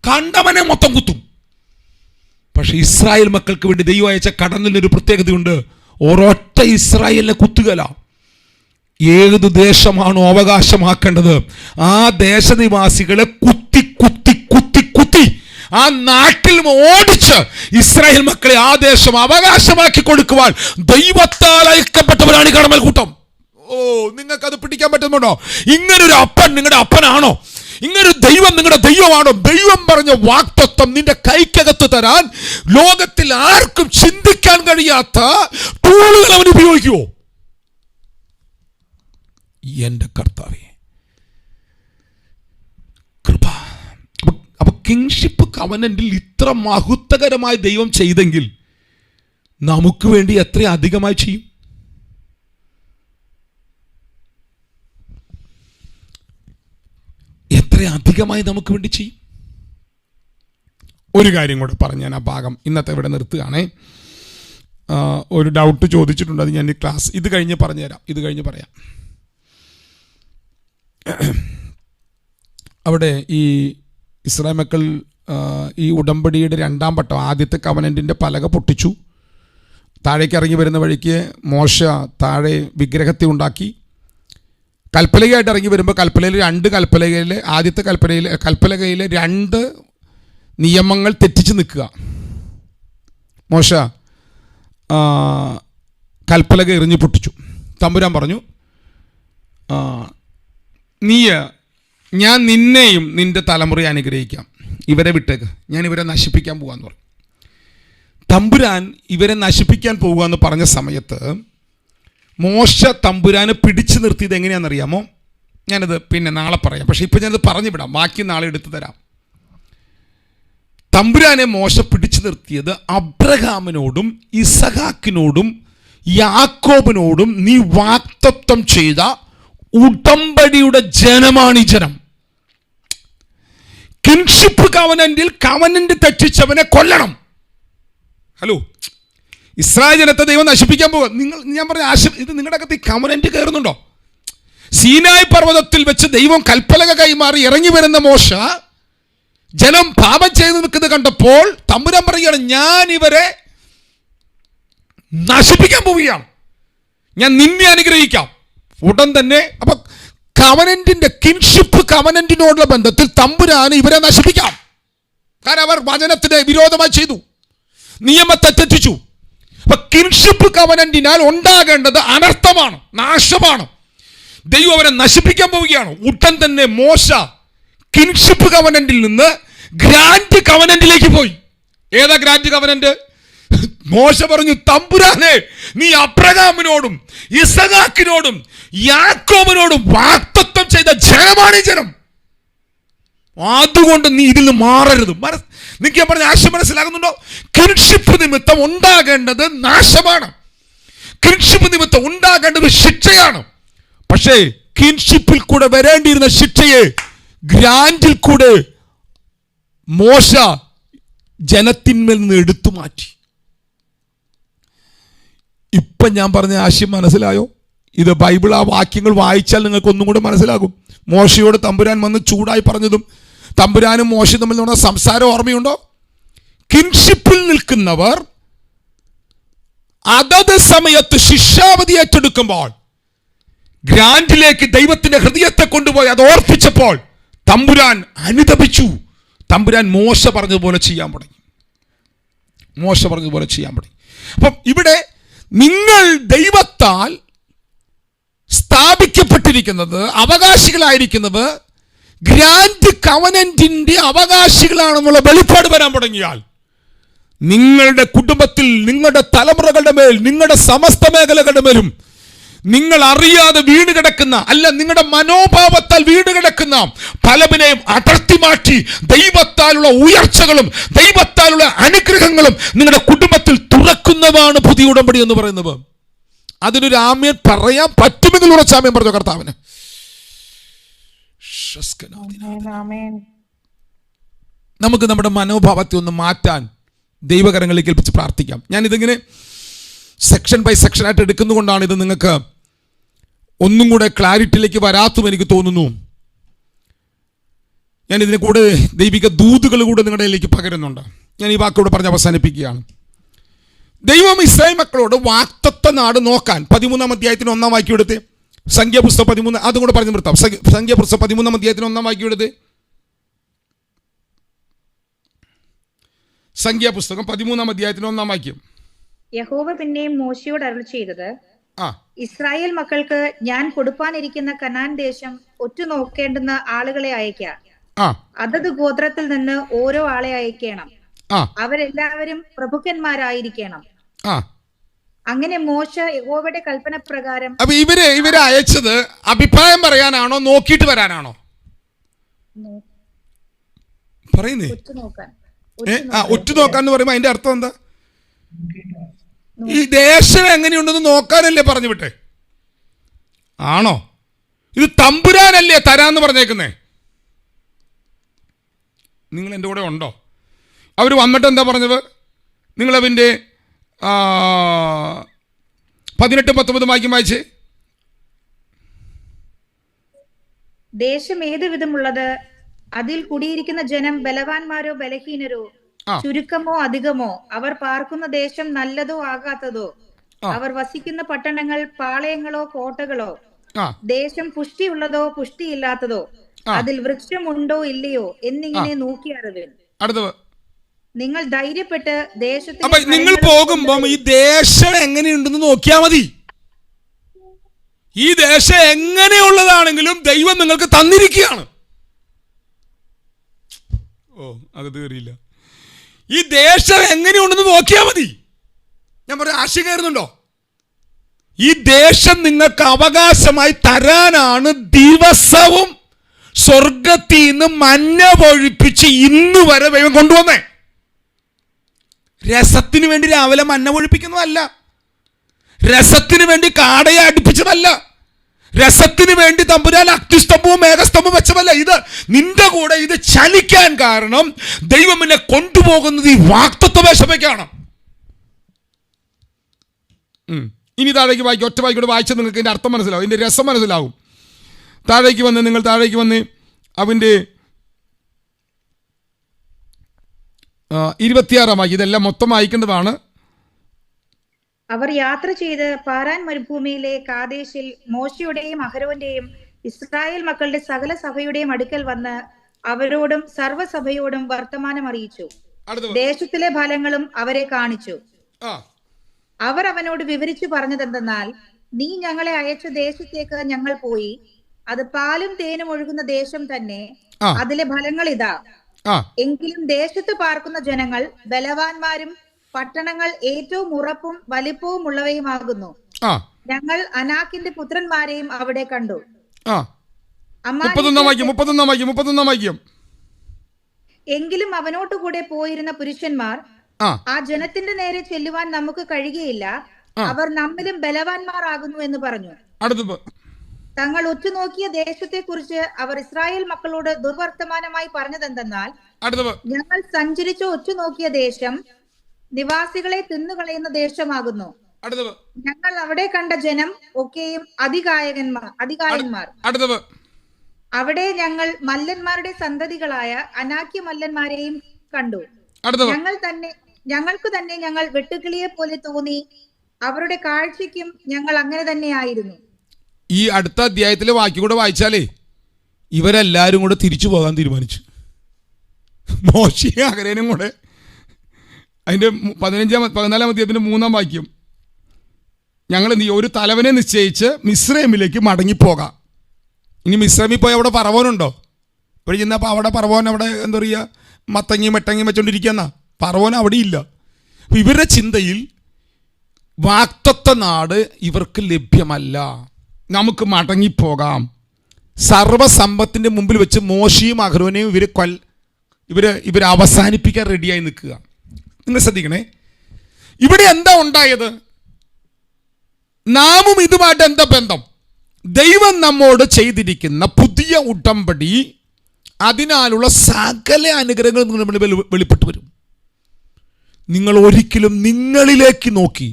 കണ്ടവനെ മൊത്തം കുത്തും. പക്ഷെ ഇസ്രായേൽ മക്കൾക്ക് വേണ്ടി ദൈവം അയച്ച കടന്നലിനൊരു പ്രത്യേകതയുണ്ട്. ഒരൊറ്റ ഇസ്രായേലിനെ കുത്തുകല. ഏത് ദേശമാണോ അവകാശമാക്കേണ്ടത് ആ ദേശനിവാസികളെ കുത്തി കുത്തി കുത്തി കുത്തി ആ നാട്ടിൽ ഓടിച്ച് ഇസ്രായേൽ മക്കളെ ആ ദേശം അവകാശമാക്കി കൊടുക്കുവാൻ ദൈവത്താൽ അയക്കപ്പെട്ടവരാണ് ഈ കടമൽ കൂട്ടം. നിങ്ങൾക്ക് അത് പിടിക്കാൻ പറ്റുന്നുണ്ടോ? ഇങ്ങനൊരു അപ്പൻ നിങ്ങളുടെ അപ്പനാണോ? ഇങ്ങനൊരു ദൈവം നിങ്ങളുടെ ദൈവമാണോ? ദൈവം പറഞ്ഞ വാഗ്ദത്തം നിന്റെ കൈക്കകത്ത് തരാൻ ലോകത്തിൽ ആർക്കും ചിന്തിക്കാൻ കഴിയാത്ത ടൂളുകൾ അവൻ ഉപയോഗിക്കുമോ? എൻ്റെ കർത്താവേ, കൃപ. അപ്പൊ കിങ്ഷിപ്പ് കവനന്റിൽ ഇത്ര മഹത്വകരമായി ദൈവം ചെയ്തെങ്കിൽ നമുക്ക് വേണ്ടി എത്ര അധികമായി ചെയ്യും? എത്ര അധികമായി നമുക്ക് വേണ്ടി ചെയ്യും? ഒരു കാര്യം കൂടെ പറഞ്ഞ് ഞാൻ ആ ഭാഗം ഇന്നത്തെ ഇവിടെ നിർത്തുകയാണേ. ഒരു ഡൗട്ട് ചോദിച്ചിട്ടുണ്ട്. അത് ഞാൻ ഈ ക്ലാസ് ഇത് കഴിഞ്ഞ് പറയാം. അവിടെ ഈ ഇസ്രായേൽ മക്കൾ ഈ ഉടമ്പടിയുടെ 2ാം പട്ടം, ആദ്യത്തെ കവനൻറ്റിൻ്റെ പലക പൊട്ടിച്ചു. താഴേക്ക് ഇറങ്ങി വരുന്ന വഴിക്ക് മോശ താഴെ വിഗ്രഹത്തെ ഉണ്ടാക്കി. കൽപ്പലകയായിട്ട് ഇറങ്ങി വരുമ്പോൾ ആദ്യത്തെ കൽപ്പലകയിലെ 2 നിയമങ്ങൾ തെറ്റിച്ച് നിൽക്കുക. മോശ കൽപ്പലക എറിഞ്ഞു പൊട്ടിച്ചു. തമ്പുരാൻ പറഞ്ഞു, ഞാൻ നിന്നെയും നിൻ്റെ തലമുറയെ അനുഗ്രഹിക്കാം, ഇവരെ വിട്ടേക്ക്, ഞാൻ ഇവരെ നശിപ്പിക്കാൻ പോകാമെന്ന് പറഞ്ഞു. തമ്പുരാൻ ഇവരെ നശിപ്പിക്കാൻ പോകുക എന്ന് പറഞ്ഞ സമയത്ത് മോശ തമ്പുരാനെ പിടിച്ചു നിർത്തിയത് എങ്ങനെയാണെന്നറിയാമോ? ഞാനത് പിന്നെ നാളെ പറയാം, പക്ഷേ ഇപ്പം ഞാനത് പറഞ്ഞു വിടാം, ബാക്കി നാളെ എടുത്തു തരാം. തമ്പുരാനെ മോശ പിടിച്ചു നിർത്തിയത് അബ്രഹാമിനോടും ഇസഹാക്കിനോടും യാക്കോബിനോടും നീ വാഗ്ദത്തം ചെയ്ത ഉടമ്പടിയുടെ ജനമാണ് ഈ ജനം. കിൻഷിപ്പ് കവനന്റ് തെറ്റിച്ചവനെ കൊല്ലണം. ഹലോ, ഇസ്രായേൽ ജനത്തെ ദൈവം നശിപ്പിക്കാൻ പോകുക. ഞാൻ പറഞ്ഞ ഇത് നിങ്ങളുടെ അകത്ത് ഈ കവനന്റ് കയറുന്നുണ്ടോ? സീനായ് പർവ്വതത്തിൽ വെച്ച് ദൈവം കൽപ്പലക കൈമാറി ഇറങ്ങി വരുന്ന മോശ ജനം പാപം ചെയ്ത് നിൽക്കുന്നത് കണ്ടപ്പോൾ തമ്പുരാൻ പറയുകയാണ്, ഞാൻ ഇവരെ നശിപ്പിക്കാൻ പോവുകയാണ്, ഞാൻ നിന്നെ അനുഗ്രഹിക്കാം. ഉടൻ തന്നെ അപ്പൊ കവനന്റിന്റെ കിൻഷിപ്പ് കവനന്റിനോടുള്ള ബന്ധത്തിൽ തമ്പുരാൻ ഇവരെ നശിപ്പിക്കാം. കാരണം അവർ വചനത്തിന് വിരോധമായി ചെയ്തു, നിയമത്തെ തെറ്റിച്ചു. അപ്പൊ കിൻഷിപ്പ് കവനന്റിനാൽ ഉണ്ടാകേണ്ടത് അനർത്ഥമാണ്, നാശമാണ്. ദൈവം അവരെ നശിപ്പിക്കാൻ പോവുകയാണ്. ഉടൻ തന്നെ മോശ കിൻഷിപ്പ് കവനന്റിൽ നിന്ന് ഗ്രാൻഡ് കവനന്റിലേക്ക് പോയി. ഏതാ ഗ്രാൻഡ് കവനന്റ്? മോശ പറഞ്ഞു, തമ്പുരാനെ നീ അബ്രഹാമിനോടും ഇസഹാക്കിനോടും യാക്കോബിനോടും വാഗ്ദത്തം ചെയ്ത ജനമാണ് ഈ ജനം, അതുകൊണ്ട് നീ ഇതിൽ നിന്ന് മാറരുത്. നിങ്ങൾക്ക് ഞാൻ പറഞ്ഞ ആശയം മനസ്സിലാകുന്നുണ്ടോ? കിൻഷിപ്പ് നിമിത്തം ഉണ്ടാകേണ്ടത് നാശമാണ്, കിൻഷിപ്പ് നിമിത്തം ഉണ്ടാകേണ്ടത് ശിക്ഷയാണ്. പക്ഷേ കിൻഷിപ്പിൽ കൂടെ വരേണ്ടിയിരുന്ന ശിക്ഷയെ ഗ്രാൻഡിൽ കൂടെ മോശ ജനത്തിന്മേൽ നിന്ന് എടുത്തു മാറ്റി. ഇപ്പം ഞാൻ പറഞ്ഞ ആശയം മനസ്സിലായോ? ഇത് ബൈബിൾ ആ വാക്യങ്ങൾ വായിച്ചാൽ നിങ്ങൾക്ക് ഒന്നും കൂടെ മനസ്സിലാകും. മോശയോട് തമ്പുരാൻ വന്ന് ചൂടായി പറഞ്ഞതും തമ്പുരാനും മോശയും തമ്മിൽ നടന്ന സംസാരം ഓർമ്മയുണ്ടോ? കിൻഷിപ്പിൽ നിൽക്കുന്നവർ അതത് സമയത്ത് ശിക്ഷാവധി ഏറ്റെടുക്കുമ്പോൾ ഗ്രാൻഡിലേക്ക് ദൈവത്തിന്റെ ഹൃദയത്തെ കൊണ്ടുപോയി അത് ഓർപ്പിച്ചപ്പോൾ തമ്പുരാൻ അനുതപിച്ചു. തമ്പുരാൻ മോശ പറഞ്ഞതുപോലെ ചെയ്യാൻ തുടങ്ങി. അപ്പം ഇവിടെ നിങ്ങൾ ദൈവത്താൽ സ്ഥാപിക്കപ്പെട്ടിരിക്കുന്നത്, അവകാശികളായിരിക്കുന്നത് ഗ്രാൻഡ് കവനന്റിന്റെ അവകാശികളാണെന്നുള്ള വെളിപ്പാട് വരാൻ തുടങ്ങിയാൽ നിങ്ങളുടെ കുടുംബത്തിൽ, നിങ്ങളുടെ തലമുറകളുടെ മേൽ, നിങ്ങളുടെ സമസ്ത മേഖലകളുടെ മേലും നിങ്ങൾ അറിയാതെ വീട് കിടക്കുന്ന, അല്ല നിങ്ങളുടെ മനോഭാവത്താൽ വീട് കിടക്കുന്ന പലവിനെയും അടർത്തി മാറ്റി ദൈവത്താലുള്ള ഉയർച്ചകളും ദൈവത്താലുള്ള അനുഗ്രഹങ്ങളും നിങ്ങളുടെ കുടുംബത്തിൽ തുറക്കുന്നതാണ് പുതിയ ഉടമ്പടി എന്ന് പറയുന്നത്. അതിനൊരു ആമേൻ പറയാൻ പറ്റുമെങ്കിൽ ഉറച്ച ആമേൻ പറഞ്ഞു കർത്താവിന്. നമുക്ക് നമ്മുടെ മനോഭാവത്തെ ഒന്ന് മാറ്റാൻ ദൈവകരങ്ങളിലേക്ക് ഏൽപ്പിച്ച് പ്രാർത്ഥിക്കാം. ഞാനിതിങ്ങനെ സെക്ഷൻ ബൈ സെക്ഷനായിട്ട് എടുക്കുന്നതുകൊണ്ടാണ് ഇത് നിങ്ങൾക്ക് ഒന്നും കൂടെ ക്ലാരിറ്റിയിലേക്ക് വരാത്തും എനിക്ക് തോന്നുന്നു. ഞാൻ ഇതിനെ കൂടെ ദൈവിക ദൂതുകൾ കൂടെ നിങ്ങളുടെ ഇതിലേക്ക് പകരുന്നുണ്ട്. ഞാൻ ഈ വാക്കോട് പറഞ്ഞ് അവസാനിപ്പിക്കുകയാണ്. ദൈവം ഇസ്രായേൽ മക്കളോട് വാഗ്ദത്ത നാട് നോക്കാൻ 13-ാം അധ്യായത്തിന് 1-ാം വാക്യം എടുത്ത്, സംഖ്യാപുസ്തകം 13, അതും കൂടെ പറഞ്ഞു നിർത്താം. സംഖ്യാപുസ്തകം 13-ാം അധ്യായത്തിന് 1-ാം വാക്യം എടുത്ത്, സംഖ്യാപുസ്തകം 13-ാം അധ്യായത്തിന് 1-ാം വാക്യം. യഹോവ പിന്നെയും മോശയോട് അരുളി ചെയ്തത്, ഇസ്രായേൽ മക്കൾക്ക് ഞാൻ കൊടുപ്പാനിരിക്കുന്ന കനാൻ ദേശം ഒറ്റുനോക്കേണ്ടുന്ന ആളുകളെ അയക്കാം. അതത് ഗോത്രത്തിൽ നിന്ന് ഓരോ ആളെ അയക്കണം. അവരെല്ലാവരും പ്രഭുക്കന്മാരായിരിക്കണം. അങ്ങനെ മോശ യഹോവയുടെ കൽപ്പന പ്രകാരം. അപ്പൊ ഇവരെ അയച്ചത് അഭിപ്രായം പറയാനാണോ നോക്കിയിട്ട് വരാനാണോ പറയുന്നേ? ഒറ്റുനോക്കാൻ എന്ന് പറയുമ്പോ അതിന്റെ അർത്ഥം എന്താ? ഈ ദേശം എങ്ങനെയുണ്ടെന്ന് നോക്കാനല്ലേ പറഞ്ഞു വിട്ടെ? ആണോ? ഇത് തമ്പുരാനല്ലേ തരാന്ന് പറഞ്ഞേക്കുന്നേ? നിങ്ങൾ എൻ്റെ കൂടെ ഉണ്ടോ? അവർ വന്നിട്ട് എന്താ പറഞ്ഞത്? നിങ്ങളതിൻ്റെ 18-19 വായിച്ച്. ദേശം ഏതു വിധമുള്ളത്? അതിൽ കുടിയിരിക്കുന്ന ജനം ബലവാന്മാരോ ബലഹീനരോ, ചുരുക്കമോ അധികമോ? അവർ പാർക്കുന്ന ദേശം നല്ലതോ ആകാത്തതോ? അവർ വസിക്കുന്ന പട്ടണങ്ങൾ പാളയങ്ങളോ കോട്ടകളോ? ദേശം പുഷ്ടിയുള്ളതോ പുഷ്ടിയില്ലാത്തതോ? അതിൽ വൃക്ഷമുണ്ടോ ഇല്ലയോ എന്നിങ്ങനെ നോക്കിയറിവിൻ. നിങ്ങൾ ധൈര്യപ്പെട്ട് ദേശത്തിൽ നിങ്ങൾ പോകുമ്പോ ഈ ദേശം എങ്ങനെയുണ്ടെന്ന് നോക്കിയാൽ മതി. ഈ ദേശം എങ്ങനെയുള്ളതാണെങ്കിലും ദൈവം നിങ്ങൾക്ക് തന്നിരിക്കുകയാണ്. അത് തീറിയില്ല. ഈ ദേശം എങ്ങനെയുണ്ടെന്ന് നോക്കിയാൽ മതി. ഞാൻ പറയാം, ആശയം കയറുന്നുണ്ടോ? ഈ ദേശം നിങ്ങൾക്ക് അവകാശമായി തരാനാണ് ദിവസവും സ്വർഗത്തിൽ നിന്ന് മഞ്ഞ പൊഴിപ്പിച്ച് ഇന്ന് വരെ ദൈവം കൊണ്ടുവന്നേ. രസത്തിന് വേണ്ടി രാവിലെ മഞ്ഞ പൊഴിപ്പിക്കുന്നതല്ല, രസത്തിന് വേണ്ടി കാടയെ അടുപ്പിച്ചതല്ല, രസത്തിന് വേണ്ടി തമ്പുരാൻ അഗ്നിസ്തംഭവും മേഘസ്തംഭവും വെച്ചതല്ല. ഇത് നിന്റെ കൂടെ ഇത് ചലിക്കാൻ കാരണം ദൈവം എന്നെ കൊണ്ടുപോകുന്നത് ഈ വാഗ്ദത്തവേശമേക്കാണ്. ഇനി താഴേക്ക് വായിക്കും. ഒറ്റ വായിക്കൂടെ വായിച്ചാൽ നിങ്ങൾക്ക് ഇതിൻ്റെ അർത്ഥം മനസ്സിലാവും, ഇതിൻ്റെ രസം മനസ്സിലാവും. നിങ്ങൾ താഴേക്ക് വന്ന് അവൻ്റെ 26 വാക്യം. ഇതെല്ലാം മൊത്തം വായിക്കേണ്ടതാണ്. അവർ യാത്ര ചെയ്ത് പാരാൻ മരുഭൂമിയിലെ കാദേശിൽ മോശയുടെയും അഹരോന്റെയും ഇസ്രായേൽ മക്കളുടെ സകല സഭയുടെയും അടുക്കൽ വന്ന് അവരോടും സർവ്വസഭയോടും വർത്തമാനം അറിയിച്ചു. ദേശത്തിലെ ഫലങ്ങളും അവരെ കാണിച്ചു. അവർ അവനോട് വിവരിച്ചു പറഞ്ഞതെന്തെന്നാൽ, നീ ഞങ്ങളെ അയച്ച ദേശത്തേക്ക് ഞങ്ങൾ പോയി. അത് പാലും തേനും ഒഴുകുന്ന ദേശം തന്നെ. അതിലെ ഫലങ്ങൾ ഇതാ. എങ്കിലും ദേശത്ത് പാർക്കുന്ന ജനങ്ങൾ ബലവാന്മാരും പട്ടണങ്ങൾ ഏറ്റവും ഉറപ്പും വലിപ്പവും ഉള്ളവയുമാകുന്നു. ഞങ്ങൾ അനാക്കിന്റെ പുത്രന്മാരെയും അവിടെ കണ്ടു. 31 എങ്കിലും അവനോട്ടുകൂടെ പോയിരുന്ന പുരുഷന്മാർ, ആ ജനത്തിന്റെ നേരെ ചെല്ലുവാൻ നമുക്ക് കഴിയുകയില്ല, അവർ നമ്മിലും ബലവാന്മാർ ആകുന്നു എന്ന് പറഞ്ഞു. തങ്ങൾ ഉറ്റുനോക്കിയ ദേശത്തെ കുറിച്ച് അവർ ഇസ്രായേൽ മക്കളോട് ദുർവർത്തമാനമായി പറഞ്ഞതെന്തെന്നാൽ, ഞങ്ങൾ സഞ്ചരിച്ച് ഉറ്റുനോക്കിയ ദേശം നിവാസികളെ തിന്നുകളയുന്ന ദേശമാകുന്നു. ഞങ്ങൾ അവിടെ കണ്ട ജനം ഒക്കെയും അധികായന്മാർ. അവിടെ ഞങ്ങൾ മല്ലന്മാരുടെ സന്തതികളായ അനാക്യ മല്ലന്മാരെയും കണ്ടു. ഞങ്ങൾക്ക് തന്നെ ഞങ്ങൾ വെട്ടുകിളിയെ പോലെ തോന്നി. അവരുടെ കാഴ്ചയ്ക്കും ഞങ്ങൾ അങ്ങനെ തന്നെ ആയിരുന്നു. ഈ അടുത്ത അധ്യായത്തിലെ വാക്യം കൂടെ വായിച്ചാലേ ഇവരെല്ലാരും കൂടെ തിരിച്ചു പോകാൻ തീരുമാനിച്ചു. മോശയും അഹരോനും കൂടെ. അതിന്റെ 14-ാം അധ്യായത്തിന്റെ 3-ാം വാക്യം. ഞങ്ങൾ ഒരു തലവനെ നിശ്ചയിച്ച് മിസ്രൈമിലേക്ക് മടങ്ങിപ്പോകാം. ഇനി മിസ്രൈമിൽ പോയി അവിടെ പറവോനുണ്ടോ? ഇവിടെ ചെന്നപ്പോൾ അവിടെ പറവോൻ അവിടെ എന്താ പറയുക, മത്തങ്ങി വെച്ചോണ്ടിരിക്കുന്ന പറവോൻ അവിടെ ഇല്ല. അപ്പം ഇവരുടെ ചിന്തയിൽ വാഗ്ദത്ത നാട് ഇവർക്ക് ലഭ്യമല്ല, നമുക്ക് മടങ്ങിപ്പോകാം. സർവ്വസമ്പത്തിൻ്റെ മുമ്പിൽ വെച്ച് മോശയും അഹരോനെയും ഇവർ അവസാനിപ്പിക്കാൻ റെഡിയായി നിൽക്കുക. നിങ്ങൾ ശ്രദ്ധിക്കണേ, ഇവിടെ എന്താ ഉണ്ടായത്? നാമും ഇതുമായിട്ട് എന്താ ബന്ധം? ദൈവം നമ്മോട് ചെയ്തിരിക്കുന്ന പുതിയ ഉടമ്പടി, അതിനാലുള്ള സകല അനുഗ്രഹങ്ങൾ വെളിപ്പെട്ടു വരും. നിങ്ങൾ ഒരിക്കലും നിങ്ങളിലേക്ക് നോക്കി,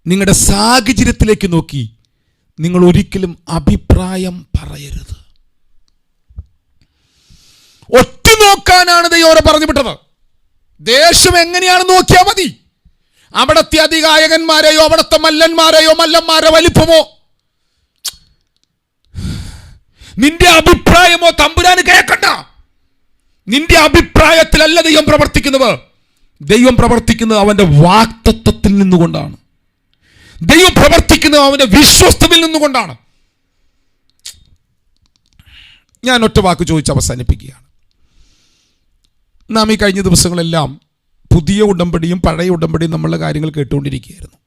നിങ്ങളുടെ സാഹചര്യത്തിലേക്ക് നോക്കി നിങ്ങൾ ഒരിക്കലും അഭിപ്രായം പറയരുത്. ഒറ്റ നോക്കാനാണ് ദൈവം പറഞ്ഞു വിട്ടത്. ദേശം എങ്ങനെയാണെന്ന് നോക്കിയാൽ മതി. അവിടത്തെ അധികായകന്മാരെയോ അവിടത്തെ മല്ലന്മാരെ വലിപ്പമോ നിന്റെ അഭിപ്രായമോ തമ്പുരാന് കേൾക്കണ്ട. നിന്റെ അഭിപ്രായത്തിലല്ല ദൈവം പ്രവർത്തിക്കുന്നത്. ദൈവം പ്രവർത്തിക്കുന്നത് അവന്റെ വാഗ്ദത്തത്തിൽ നിന്നുകൊണ്ടാണ്. ദൈവം പ്രവർത്തിക്കുന്നത് അവന്റെ വിശ്വസ്തതയിൽ നിന്നുകൊണ്ടാണ്. ഞാൻ ഒറ്റ വാക്ക് ചോദിച്ച് അവസാനിപ്പിക്കുകയാണ്. നാം ഈ കഴിഞ്ഞ ദിവസങ്ങളെല്ലാം പുതിയ ഉടമ്പടിയും പഴയ ഉടമ്പടിയും നമ്മളുടെ കാര്യങ്ങൾ കേട്ടുകൊണ്ടിരിക്കുകയായിരുന്നു.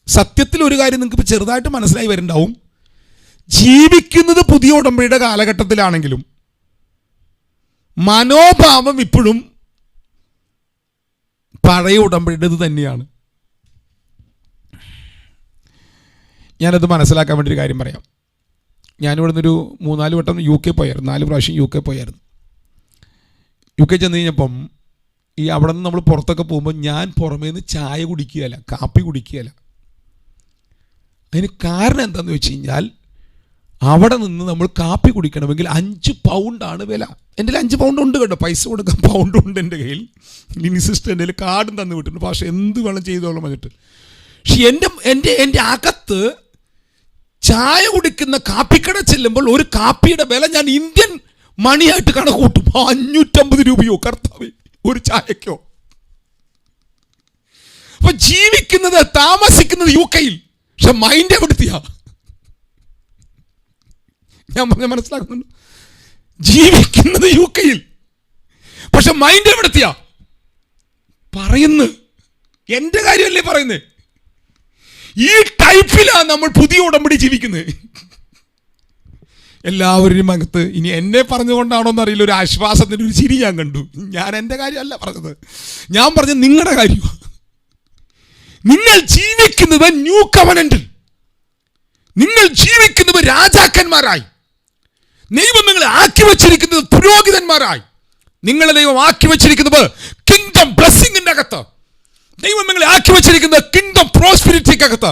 സത്യത്തിൽ ഒരു കാര്യം നിങ്ങൾക്ക് ഇപ്പോൾ ചെറുതായിട്ട് മനസ്സിലായി വരുന്നുണ്ടാവും. ജീവിക്കുന്നത് പുതിയ ഉടമ്പടിയുടെ കാലഘട്ടത്തിലാണെങ്കിലും മനോഭാവം ഇപ്പോഴും പഴയ ഉടമ്പടിയുടേത് തന്നെയാണ്. ഞാനത് മനസ്സിലാക്കാൻ വേണ്ടി ഒരു കാര്യം പറയാം. ഞാനിവിടെ നിന്നൊരു 3-4 വട്ടം UK പോയായിരുന്നു. 4 പ്രാവശ്യം UK പോയായിരുന്നു. UK ചെന്ന് കഴിഞ്ഞപ്പം ഈ അവിടെ നിന്ന് നമ്മൾ പുറത്തൊക്കെ പോകുമ്പോൾ ഞാൻ പുറമേ നിന്ന് ചായ കുടിക്കുകയല്ല, കാപ്പി കുടിക്കുകയല്ല. അതിന് കാരണം എന്താണെന്ന് വെച്ച് കഴിഞ്ഞാൽ അവിടെ നിന്ന് നമ്മൾ കാപ്പി കുടിക്കണമെങ്കിൽ 5 പൗണ്ടാണ് വില. എൻ്റെ 5 പൗണ്ട് ഉണ്ട് കേട്ടോ, പൈസ കൊടുക്കാൻ പൗണ്ട് ഉണ്ട് എൻ്റെ കയ്യിൽ. ഇനി സിസ്റ്റർ എൻ്റെ കയ്യിൽ കാർഡും തന്നു വിട്ടിട്ടുണ്ട്, പക്ഷേ എന്ത് വേണം ചെയ്തോളം വന്നിട്ട്. പക്ഷെ എൻ്റെ അകത്ത് ചായ കുടിക്കുന്ന കാപ്പിക്കട ചെല്ലുമ്പോൾ ഒരു കാപ്പിയുടെ വില ഞാൻ ഇന്ത്യൻ മണിയായിട്ട് കണക്ക് കൂട്ടും. 550 രൂപയോ കർത്താവേ ഒരു ചായക്കോ. അപ്പൊ ജീവിക്കുന്നത്, താമസിക്കുന്നത് UK, പക്ഷെ മൈൻഡ് എവിടുത്തെയാ? ഞാൻ പറഞ്ഞ മനസ്സിലാക്കുന്നുണ്ട്. ജീവിക്കുന്നത് UK, പക്ഷെ മൈൻഡ് എവിടുത്തെയാ? പറയുന്നു എന്റെ കാര്യമല്ലേ പറയുന്നത്. ഈ ടൈപ്പിലാണ് നമ്മൾ പുതിയ ഉടമ്പടി ജീവിക്കുന്നത്. എല്ലാവരുടെയും അകത്ത് ഇനി എന്നെ പറഞ്ഞുകൊണ്ടാണോ എന്നറിയില്ല, ഒരു ആശ്വാസത്തിൻ്റെ ഒരു ചിരി ഞാൻ കണ്ടു. ഞാൻ എൻ്റെ കാര്യമല്ല പറഞ്ഞത്, ഞാൻ പറഞ്ഞത് നിങ്ങളുടെ കാര്യമാണ്. നിങ്ങൾ ജീവിക്കുന്നത് ന്യൂ കവനന്റിൽ, നിങ്ങൾ ജീവിക്കുന്നത് രാജാക്കന്മാരായി. ദൈവം നിങ്ങളെ ആക്കി വെച്ചിരിക്കുന്നത് പുരോഹിതന്മാരായി. നിങ്ങളെ ദൈവം ആക്കി വെച്ചിരിക്കുന്നത് കിങ്ഡം ബ്ലെസ്സിങ്ങിന്റെ അകത്ത്. ദൈവം നിങ്ങളെ ആക്കി വെച്ചിരിക്കുന്നത് കിങ്ഡം പ്രോസ്പെരിറ്റിക്കകത്ത്.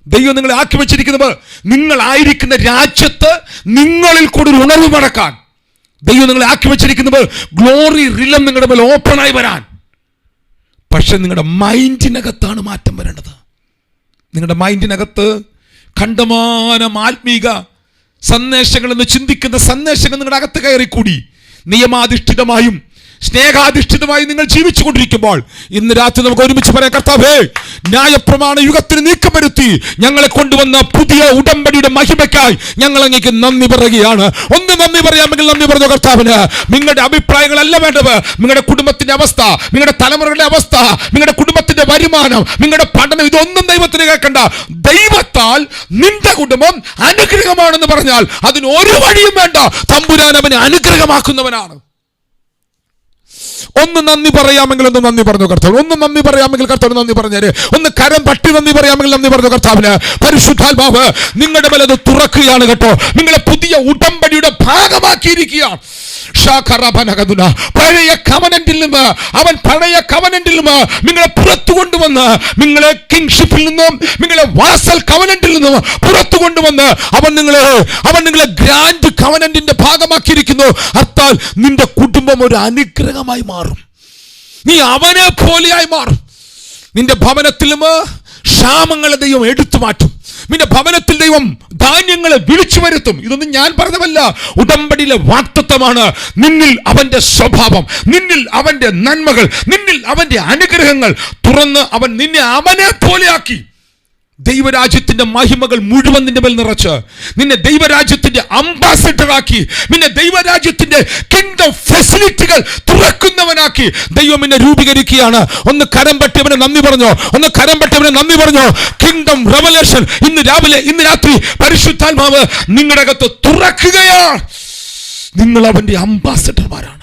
ദൈവം നിങ്ങളെ ആക്കി വെച്ചിരിക്കുന്നത് നിങ്ങളായിരിക്കുന്ന രാജ്യത്ത് നിങ്ങളിൽ കൂടി ഒരു ഉണർവ് നടക്കാൻ. ദൈവം നിങ്ങളെ ആക്കി വെച്ചിരിക്കുന്നത് ഗ്ലോറി റിലം നിങ്ങളുടെ മേൽ ഓപ്പണായി വരാൻ. പക്ഷെ നിങ്ങളുടെ മൈൻഡിനകത്താണ് മാറ്റം വരേണ്ടത്. നിങ്ങളുടെ മൈൻഡിനകത്ത് കണ്ടമാനം ആത്മീക സന്ദേശങ്ങൾ എന്ന് ചിന്തിക്കുന്ന സന്ദേശങ്ങൾ നിങ്ങളുടെ അകത്ത് കയറിക്കൂടി നിയമാധിഷ്ഠിതമായും സ്നേഹാധിഷ്ഠിതമായി നിങ്ങൾ ജീവിച്ചു കൊണ്ടിരിക്കുമ്പോൾ ഇന്ന് രാത്രി നമുക്ക് ഒരുമിച്ച് പറയാം, കർത്താവേ, ന്യായപ്രമാണ യുഗത്തിന് നീക്കം വരുത്തി ഞങ്ങളെ കൊണ്ടുവന്ന പുതിയ ഉടമ്പടിയുടെ മഹിമയ്ക്കായി ഞങ്ങൾ അങ്ങേക്ക് നന്ദി പറയുകയാണ്. ഒന്ന് നന്ദി പറയാമെങ്കിൽ നന്ദി പറഞ്ഞു കർത്താവിന്. നിങ്ങളുടെ അഭിപ്രായങ്ങളല്ല വേണ്ടത്. നിങ്ങളുടെ കുടുംബത്തിന്റെ അവസ്ഥ, നിങ്ങളുടെ തലമുറകളുടെ അവസ്ഥ, നിങ്ങളുടെ കുടുംബത്തിന്റെ വരുമാനം, നിങ്ങളുടെ പഠനം, ഇതൊന്നും ദൈവത്തിന് കേൾക്കണ്ട. ദൈവത്താൽ നിന്റെ കുടുംബം അനുഗ്രഹമാണെന്ന് പറഞ്ഞാൽ അതിന് ഒരു വഴിയും വേണ്ട. തമ്പുരാൻ അവനെ അനുഗ്രഹമാക്കുന്നവനാണ്. ഒന്ന് നന്ദി പറയാമെങ്കിൽ ഒന്ന് നന്ദി പറഞ്ഞു കർത്താവ്. ഒന്ന് നന്ദി പറയാമെങ്കിൽ കർത്താവ് നന്ദി പറഞ്ഞേര്. ഒന്ന് കരം പട്ടി നന്ദി പറയാമെങ്കിൽ നന്ദി പറഞ്ഞു കർത്താവിന്. പരിശുദ്ധാത്മാവ് നിങ്ങളുടെ മേലെ അത് തുറക്കുകയാണ് കേട്ടോ. നിങ്ങളെ പുതിയ ഉടമ്പടിയുടെ ഭാഗമാക്കിയിരിക്കുകയാണ്. പഴയ കവനന്റിൽ നിന്ന്, അവൻ പഴയ കവനന്റിൽ നിന്ന് നിങ്ങളെ പുറത്തു കൊണ്ടുവന്ന്, നിങ്ങളെ കിങ്ഷിപ്പിൽ നിന്നും, നിങ്ങളെ വാസൽ കവനന്റിൽ നിന്നും പുറത്തു കൊണ്ടുവന്ന് അവൻ നിങ്ങളെ ഗ്രാൻഡ് കവനന്റിന്റെ ഭാഗമാക്കിയിരിക്കുന്നു. അർത്താൽ നിന്റെ കുടുംബം ഒരു അനുഗ്രഹമായി മാറും. നീ അവനെ പോലെയായി മാറും. നിന്റെ ഭവനത്തിലും ക്ഷാമങ്ങളെ ദൈവം എടുത്തു മാറ്റും. നിന്റെ ഭവനത്തിൽ ദൈവം ധാന്യങ്ങളെ വിളിച്ചു വരുത്തും. ഇതൊന്നും ഞാൻ പറഞ്ഞതല്ല, ഉടമ്പടിയിലെ വാഗ്ദത്തമാണ്. നിന്നിൽ അവന്റെ സ്വഭാവം, നിന്നിൽ അവന്റെ നന്മകൾ, നിന്നിൽ അവന്റെ അനുഗ്രഹങ്ങൾ തുറന്ന് അവൻ നിന്നെ അവനെ പോലെയാക്കി ദൈവരാജ്യത്തിന്റെ മഹിമകൾ മുഴുവൻ നിന്റെ മേൽ നിറച്ച് നിന്നെ ദൈവരാജ്യത്തിന്റെ അംബാസിഡറാക്കി, നിന്നെ ദൈവരാജ്യത്തിന്റെ കിങ്ഡം ഫെസിലിറ്റികൾ തുറക്കുന്നവനാക്കി ദൈവം നിന്നെ രൂപീകരിക്കുകയാണ്. ഒന്ന് കരം പറ്റിയവനെ നന്ദി പറഞ്ഞോ, ഒന്ന് കരം പറ്റിയവനെ നന്ദി പറഞ്ഞോ. കിങ്ഡം റെവലേഷൻ ഇന്ന് രാത്രി പരിശുദ്ധാത്മാവ് നിങ്ങളുടെ അകത്ത് തുറക്കുകയാണ്. നിങ്ങൾ അവന്റെ അംബാസിഡർമാരാണ്.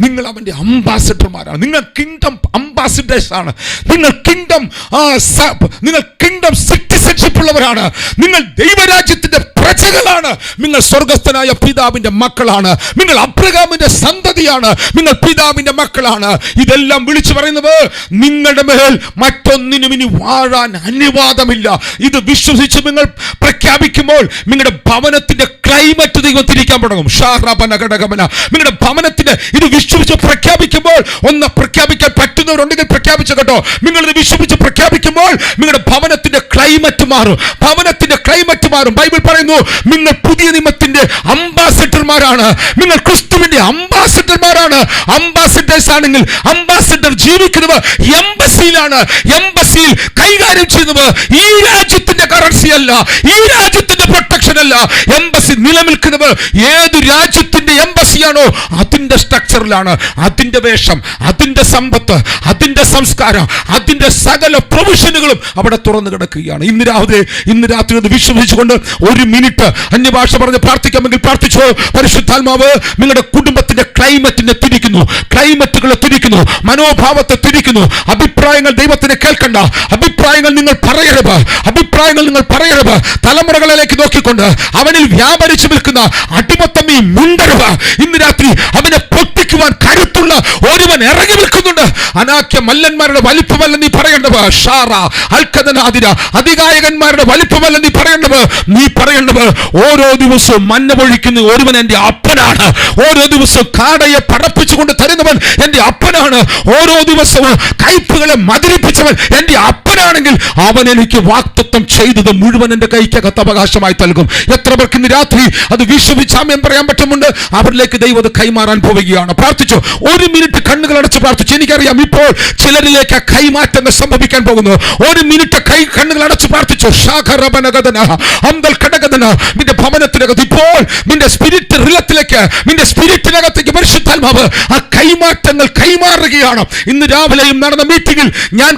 നിങ്ങൾ അവന്റെ അംബാസിഡർമാരാണ്. നിങ്ങൾ കിങ്ഡം അംബാസിഡേഴ്സ് ആണ്. നിങ്ങൾ കിങ്ഡം സിറ്റിസൺഷിപ്പ് ഉള്ളവരാണ്. നിങ്ങൾ ദൈവരാജ്യത്തിന്റെ പ്രജകളാണ്. നിങ്ങൾ സ്വർഗസ്ഥനായ പിതാവിന്റെ മക്കളാണ്. നിങ്ങൾ അബ്രഹാമിന്റെ സന്തതിയാണ്. നിങ്ങൾ പിതാവിന്റെ മക്കളാണ്. ഇതെല്ലാം വിളിച്ചു പറയുന്നത് നിങ്ങളുടെ മേൽ മറ്റൊന്നിനും ഇനി വാഴാൻ അനുവാദമില്ല. ഇത് വിശ്വസിച്ച് നിങ്ങൾ പ്രഖ്യാപിക്കുമ്പോൾ നിങ്ങളുടെ ഭവനത്തിന്റെ ക്ലൈമറ്റ് ദൈവം തിരിക്കാൻ തുടങ്ങും. നിങ്ങളുടെ ഭവനത്തിന്റെ ഇത് വിശ്വസിച്ച് പ്രഖ്യാപിക്കുമ്പോൾ, ഒന്ന് പ്രഖ്യാപിക്കാൻ പറ്റുന്നവരുണ്ടെങ്കിൽ പ്രഖ്യാപിച്ചു കേട്ടോ. നിങ്ങളിത് വിശ്വസിച്ച് പ്രഖ്യാപിക്കുമ്പോൾ നിങ്ങളുടെ ഭവനത്തിന്റെ ക്ലൈമറ്റ് മാറും. ഭവനത്തിന്റെ ക്ലൈമറ്റ് മാറും. ബൈബിൾ പറയുന്നു നിങ്ങൾ പുതിയ നിയമത്തിന്റെ അംബാസിഡർമാരാണ്. നിങ്ങൾ ക്രിസ്തുവിന്റെ അംബാസിഡർമാരാണ്. അംബാസിഡേഴ്സ് ആണെങ്കിൽ അംബാസിഡർ ജീവിക്കുന്നത് എംബസിയിലാണ്. എംബസിയിൽ കൈകാര്യം ചെയ്യുന്നത് ഈ രാജ്യത്തിന്റെ കറൻസി അല്ല, ഈ രാജ്യത്തിന്റെ പ്രൊട്ടക്ഷൻ അല്ല. എംബസി നിലനിൽക്കുന്നത് ഏത് രാജ്യത്തിന്റെ എംബസിയാണോ അതിന്റെ സ്ട്രക്ചറിലാണ്. അതിന്റെ വേഷം, അതിന്റെ സമ്പത്ത്, അതിന്റെ സംസ്കാരം, അതിന്റെ സകല പ്രൊവിഷനുകളും അവിടെ തുറന്നു കിടക്കുകയാണ്. ഇന്ന് രാത്രി അത് വിശ്വസിച്ചുകൊണ്ട് ഒരു മിനിറ്റ് അന്യഭാഷ പറഞ്ഞ് പ്രാർത്ഥിക്കാമെങ്കിൽ പ്രാർത്ഥിച്ചോ. പരിശുദ്ധാത്മാവ് നിങ്ങളുടെ കുടുംബത്തിന്റെ ക്ലൈമറ്റിനെ തിരിക്കുന്നു, ക്ലൈമറ്റുകളെ തിരിക്കുന്നു, മനോഭാവത്തെ തിരിക്കുന്നു. അഭിപ്രായങ്ങൾ ദൈവത്തിന് കേൾക്കണ്ട. അഭിപ്രായങ്ങൾ നിങ്ങൾ പറയരുത്. അഭിപ്രായങ്ങൾ നിങ്ങൾ പറയരുത്. തലമുറകളിലേക്ക് നോക്കിക്കൊണ്ട് അവനിൽ വ്യാപരിച്ചു നിൽക്കുന്ന അടിമത്തം ഈ മുണ്ടരുത്. ഇന്ന് രാത്രി അവനെ പൊട്ടിക്കുവാൻ കരുത്തുള്ള ഒരുവൻ ഇറങ്ങി നിൽക്കുന്നുണ്ട്. അനാക്യ മല്ലന്മാരുടെ വലിപ്പമല്ല നീ പറയേണ്ടത്. ഷാറ അൽക്കദനാദിര അധികായകന്മാരുടെ വലിപ്പമല്ല നീ പറയേണ്ടത്. നീ പറയേണ്ടത് ഓരോ ദിവസവും മഞ്ഞ പൊഴിക്കുന്ന ഒരുവൻ എൻ്റെ അപ്പനാണ്. ഓരോ ദിവസവും കാടയെ പടപ്പിച്ചുകൊണ്ട് തരുന്നവൻ എൻ്റെ അപ്പനാണ്. ഓരോ ദിവസവും കയ്പുകളെ മധുരിപ്പിച്ചവൻ എൻ്റെ അപ്പനാണെങ്കിൽ അവൻ എനിക്ക് വാഗ്ദത്തം ചെയ്തത് മുഴുവൻ എൻ്റെ കൈക്കകത്ത് അവകാശമായി നൽകും. എത്ര പേർക്ക് ഇന്ന് രാത്രി അത് വിശ്വസിച്ചാമ്യം പറയാൻ പറ്റുമുണ്ട്? അവരിലേക്ക് ദൈവം അത് കൈമാറാൻ പോവുകയാണ്. പ്രാർത്ഥിച്ചു, ഒരു മിനിറ്റ് കണ്ണുകൾ അടച്ച് പ്രാർത്ഥിച്ചു. എനിക്കറിയാം ഇപ്പോൾ ചിലരിലേക്ക് ആ കൈമാറ്റങ്ങൾ സംഭവിക്കാൻ പോകുന്നു. ഒരു മിനിറ്റ് കണ്ണുകൾ അടച്ച് പ്രാർത്ഥിച്ചു. നിന്റെ ഭവനത്തിനകത്ത് ഇപ്പോൾ നിന്റെ സ്പിരിറ്റ് റിലത്തിലേക്ക്, നിന്റെ സ്പിരിറ്റിനകത്തേക്ക് പരിശുദ്ധാത്മാവ് ആ കൈമാറ്റങ്ങൾ കൈമാറുകയാണ്. ഇന്ന് രാവിലെയും നടന്ന മീറ്റിംഗിൽ ഞാൻ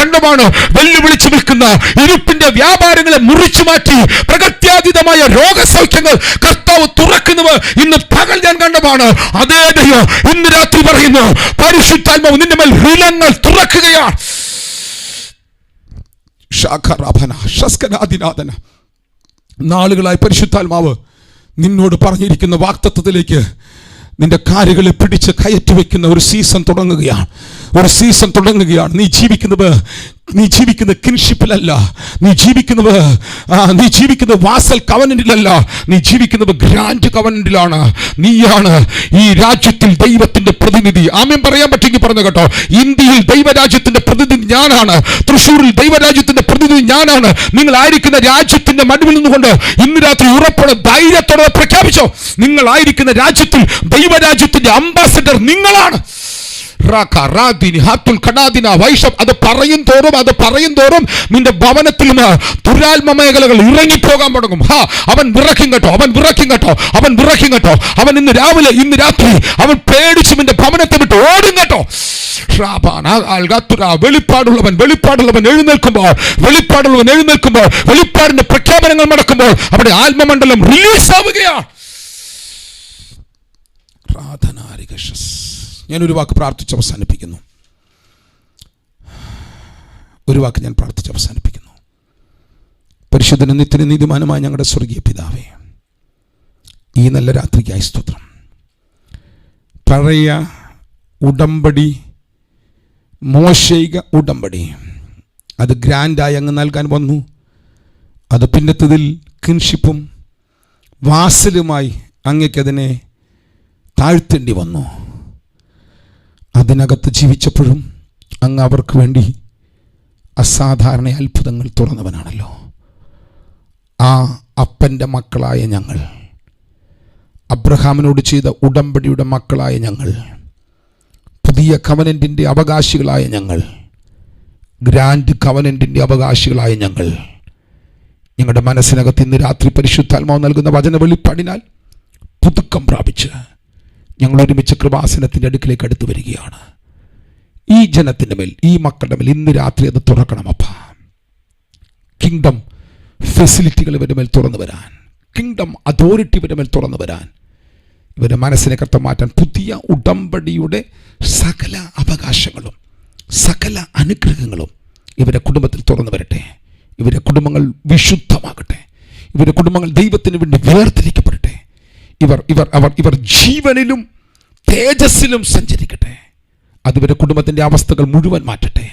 കണ്ടമാണ് വെല്ലുവിളിച്ചു നിൽക്കുന്ന ഇരുപ്പിന്റെ വ്യാപാരങ്ങളെ മുറിച്ചു മാറ്റി പ്രകൃത്യാതീതമായ രോഗസൗഖ്യങ്ങൾ കർത്താവ് തുറക്കുന്നത് ഇന്ന് പകൽ ഞാൻ കണ്ടതാണ്. അതേ ദൈവം ഇന്ന് രാത്രി പറയുന്നു, പരിശുദ്ധാത്മാവ് നിന്റെ മേൽ ഹൃദയങ്ങൾ തുറക്കുകയാണ്. നാളുകളായി പരിശുദ്ധാത്മാവ് നിന്നോട് പറഞ്ഞിരിക്കുന്ന വാഗ്ദത്തത്തിലേക്ക് നിന്റെ കാലുകളെ പിടിച്ച് കയറ്റി വെക്കുന്ന ഒരു സീസൺ തുടങ്ങുകയാണ്. നീ ജീവിക്കുന്നത് കിൻഷിപ്പിലല്ല, നീ ജീവിക്കുന്നത് വാസൽ കവനന്റിലല്ല, നീ ജീവിക്കുന്നത് ഗ്രാൻഡ് കവനന്റിലാണ്. നീയാണ് ഈ രാജ്യത്തിൽ ദൈവത്തിന്റെ പ്രതിനിധി. ആമേൻ പറയാൻ പറ്റുമെങ്കിൽ പറഞ്ഞു കേട്ടോ. ഇന്ത്യയിൽ ദൈവരാജ്യത്തിന്റെ പ്രതിനിധി ഞാനാണ്. തൃശ്ശൂരിൽ ദൈവരാജ്യത്തിന്റെ പ്രതിനിധി ഞാനാണ്. നിങ്ങളായിരിക്കുന്ന രാജ്യത്തിന്റെ മടുവിൽ നിന്നുകൊണ്ട് ഇന്ന് രാത്രി ഉറപ്പോടെ ധൈര്യത്തോടെ പ്രഖ്യാപിച്ചോ, നിങ്ങളായിരിക്കുന്ന രാജ്യത്തിൽ ദൈവരാജ്യത്തിന്റെ അംബാസഡർ നിങ്ങളാണ്. അത് പറയും തോറും നിന്റെ ഭവനത്തിൽ നിന്ന് ദുരാത്മ മേഖലകൾ ഇറങ്ങിപ്പോകാൻ തുടങ്ങും. അവൻ വിറയ്ക്കും കേട്ടോ. അവൻ ഇന്ന് രാത്രി അവൻ പേടിച്ച് നിന്റെ ഭവനത്തെ വിട്ട് ഓടും കേട്ടോ. വെളിപ്പാടുള്ളവൻ എഴുന്നേൽക്കുമ്പോൾ വെളിപ്പാടിന്റെ പ്രഖ്യാപനങ്ങൾ നടക്കുമ്പോൾ അവിടെ ആത്മമണ്ഡലം റിലീസ് ആവുകയാണ്. ഞാനൊരു വാക്ക് പ്രാർത്ഥിച്ച് അവസാനിപ്പിക്കുന്നു. പരിശുദ്ധനും നിത്യനും നീതിമാനുമായ ഞങ്ങളുടെ സ്വർഗീയ പിതാവേ, ഈ നല്ല രാത്രിക്കായി സ്തോത്രം. പഴയ ഉടമ്പടി, മോശൈക ഉടമ്പടി, അത് ഗ്രാൻഡായി അങ്ങ് നൽകാൻ വന്നു. അത് പിന്നത്തതിൽ കിൻഷിപ്പും വാസലുമായി അങ്ങയ്ക്കതിനെ താഴ്ത്തേണ്ടി വന്നു. അതിനകത്ത് ജീവിച്ചപ്പോഴും അങ്ങ് അവർക്ക് വേണ്ടി അസാധാരണ അത്ഭുതങ്ങൾ തുറന്നവനാണല്ലോ. ആ അപ്പൻ്റെ മക്കളായ ഞങ്ങൾ, അബ്രഹാമിനോട് ചെയ്ത ഉടമ്പടിയുടെ മക്കളായ ഞങ്ങൾ, പുതിയ കവനന്റിൻ്റെ അവകാശികളായ ഞങ്ങൾ, ഗ്രാൻഡ് കവനന്റിൻ്റെ അവകാശികളായ ഞങ്ങൾ, ഞങ്ങളുടെ മനസ്സിനകത്ത് ഇന്ന് രാത്രി പരിശുദ്ധാത്മാവ് നൽകുന്ന വചന വെളിപ്പാടിനാൽ പുതുക്കം പ്രാപിച്ച് ഞങ്ങൾ ഒരുമിച്ച് കൃപാസനത്തിൻ്റെ അടുക്കിലേക്ക് അടുത്ത് വരികയാണ്. ഈ ജനത്തിൻ്റെ മേൽ, ഈ മക്കളുടെ മേൽ ഇന്ന് രാത്രി അത് തുറക്കണം അപ്പ. കിങ്ഡം ഫെസിലിറ്റികൾ ഇവരുടെ മേൽ തുറന്നു വരാൻ, കിങ്ഡം അതോറിറ്റി ഇവരുടെ മേൽ തുറന്നു വരാൻ, ഇവരുടെ മനസ്സിനെ കർത്താവ് മാറ്റാൻ, പുതിയ ഉടമ്പടിയുടെ സകല അവകാശങ്ങളും സകല അനുഗ്രഹങ്ങളും ഇവരുടെ കുടുംബത്തിൽ തുറന്നു വരട്ടെ. ഇവരുടെ കുടുംബങ്ങൾ വിശുദ്ധമാകട്ടെ. ഇവരുടെ കുടുംബങ്ങൾ ദൈവത്തിന് വേണ്ടി വേർതിരിക്കപ്പെടട്ടെ. ഇവർ ജീവനിലും തേജസ്സിലും സഞ്ചരിക്കട്ടെ. അതിവരുടെ കുടുംബത്തിൻ്റെ അവസ്ഥകൾ മുഴുവൻ മാറ്റട്ടെ.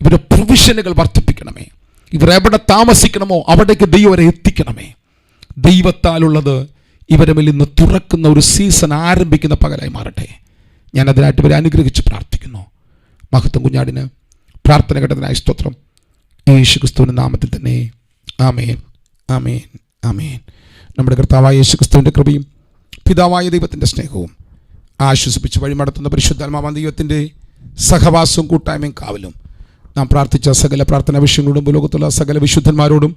ഇവരുടെ പ്രൊവിഷനുകൾ വർദ്ധിപ്പിക്കണമേ. ഇവർ എവിടെ താമസിക്കണമോ അവിടേക്ക് ദൈവം വരെ എത്തിക്കണമേ. ദൈവത്താലുള്ളത് ഇവരെ മേൽ ഇന്ന് തുറക്കുന്ന ഒരു സീസൺ ആരംഭിക്കുന്ന പകലായി മാറട്ടെ. ഞാൻ അതിനായിട്ട് ഇവരെ അനുഗ്രഹിച്ച് പ്രാർത്ഥിക്കുന്നു. മഹത്വം കുഞ്ഞാടിന് പ്രാർത്ഥന ഘട്ടത്തിനായി സ്തോത്രം. യേശുക്രിസ്തുവിൻ്റെ നാമത്തിൽ തന്നെ ആമേൻ, ആമേൻ, ആമേൻ. നമ്മുടെ കർത്താവായ യേശുക്രിസ്തുവിൻ്റെ കൃപയും പിതാവായ ദൈവത്തിൻ്റെ സ്നേഹവും ആശ്വസിപ്പിച്ച് വഴിമടത്തുന്ന പരിശുദ്ധാത്മാവായ ദൈവത്തിൻ്റെ സഹവാസവും കൂട്ടായ്മയും കാവലും നാം പ്രാർത്ഥിച്ച സകല പ്രാർത്ഥനാ വിഷയങ്ങളോടും ലോകത്തുള്ള സകല വിശുദ്ധന്മാരോടും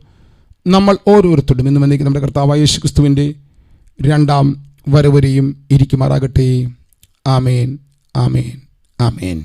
നമ്മൾ ഓരോരുത്തരും ഇന്നും എന്നേക്കും നമ്മുടെ കർത്താവായ യേശുക്രിസ്തുവിൻ്റെ രണ്ടാം വരവരെയും ഇരിക്കുമാറാകട്ടെ. ആമേൻ, ആമേൻ, ആമേൻ.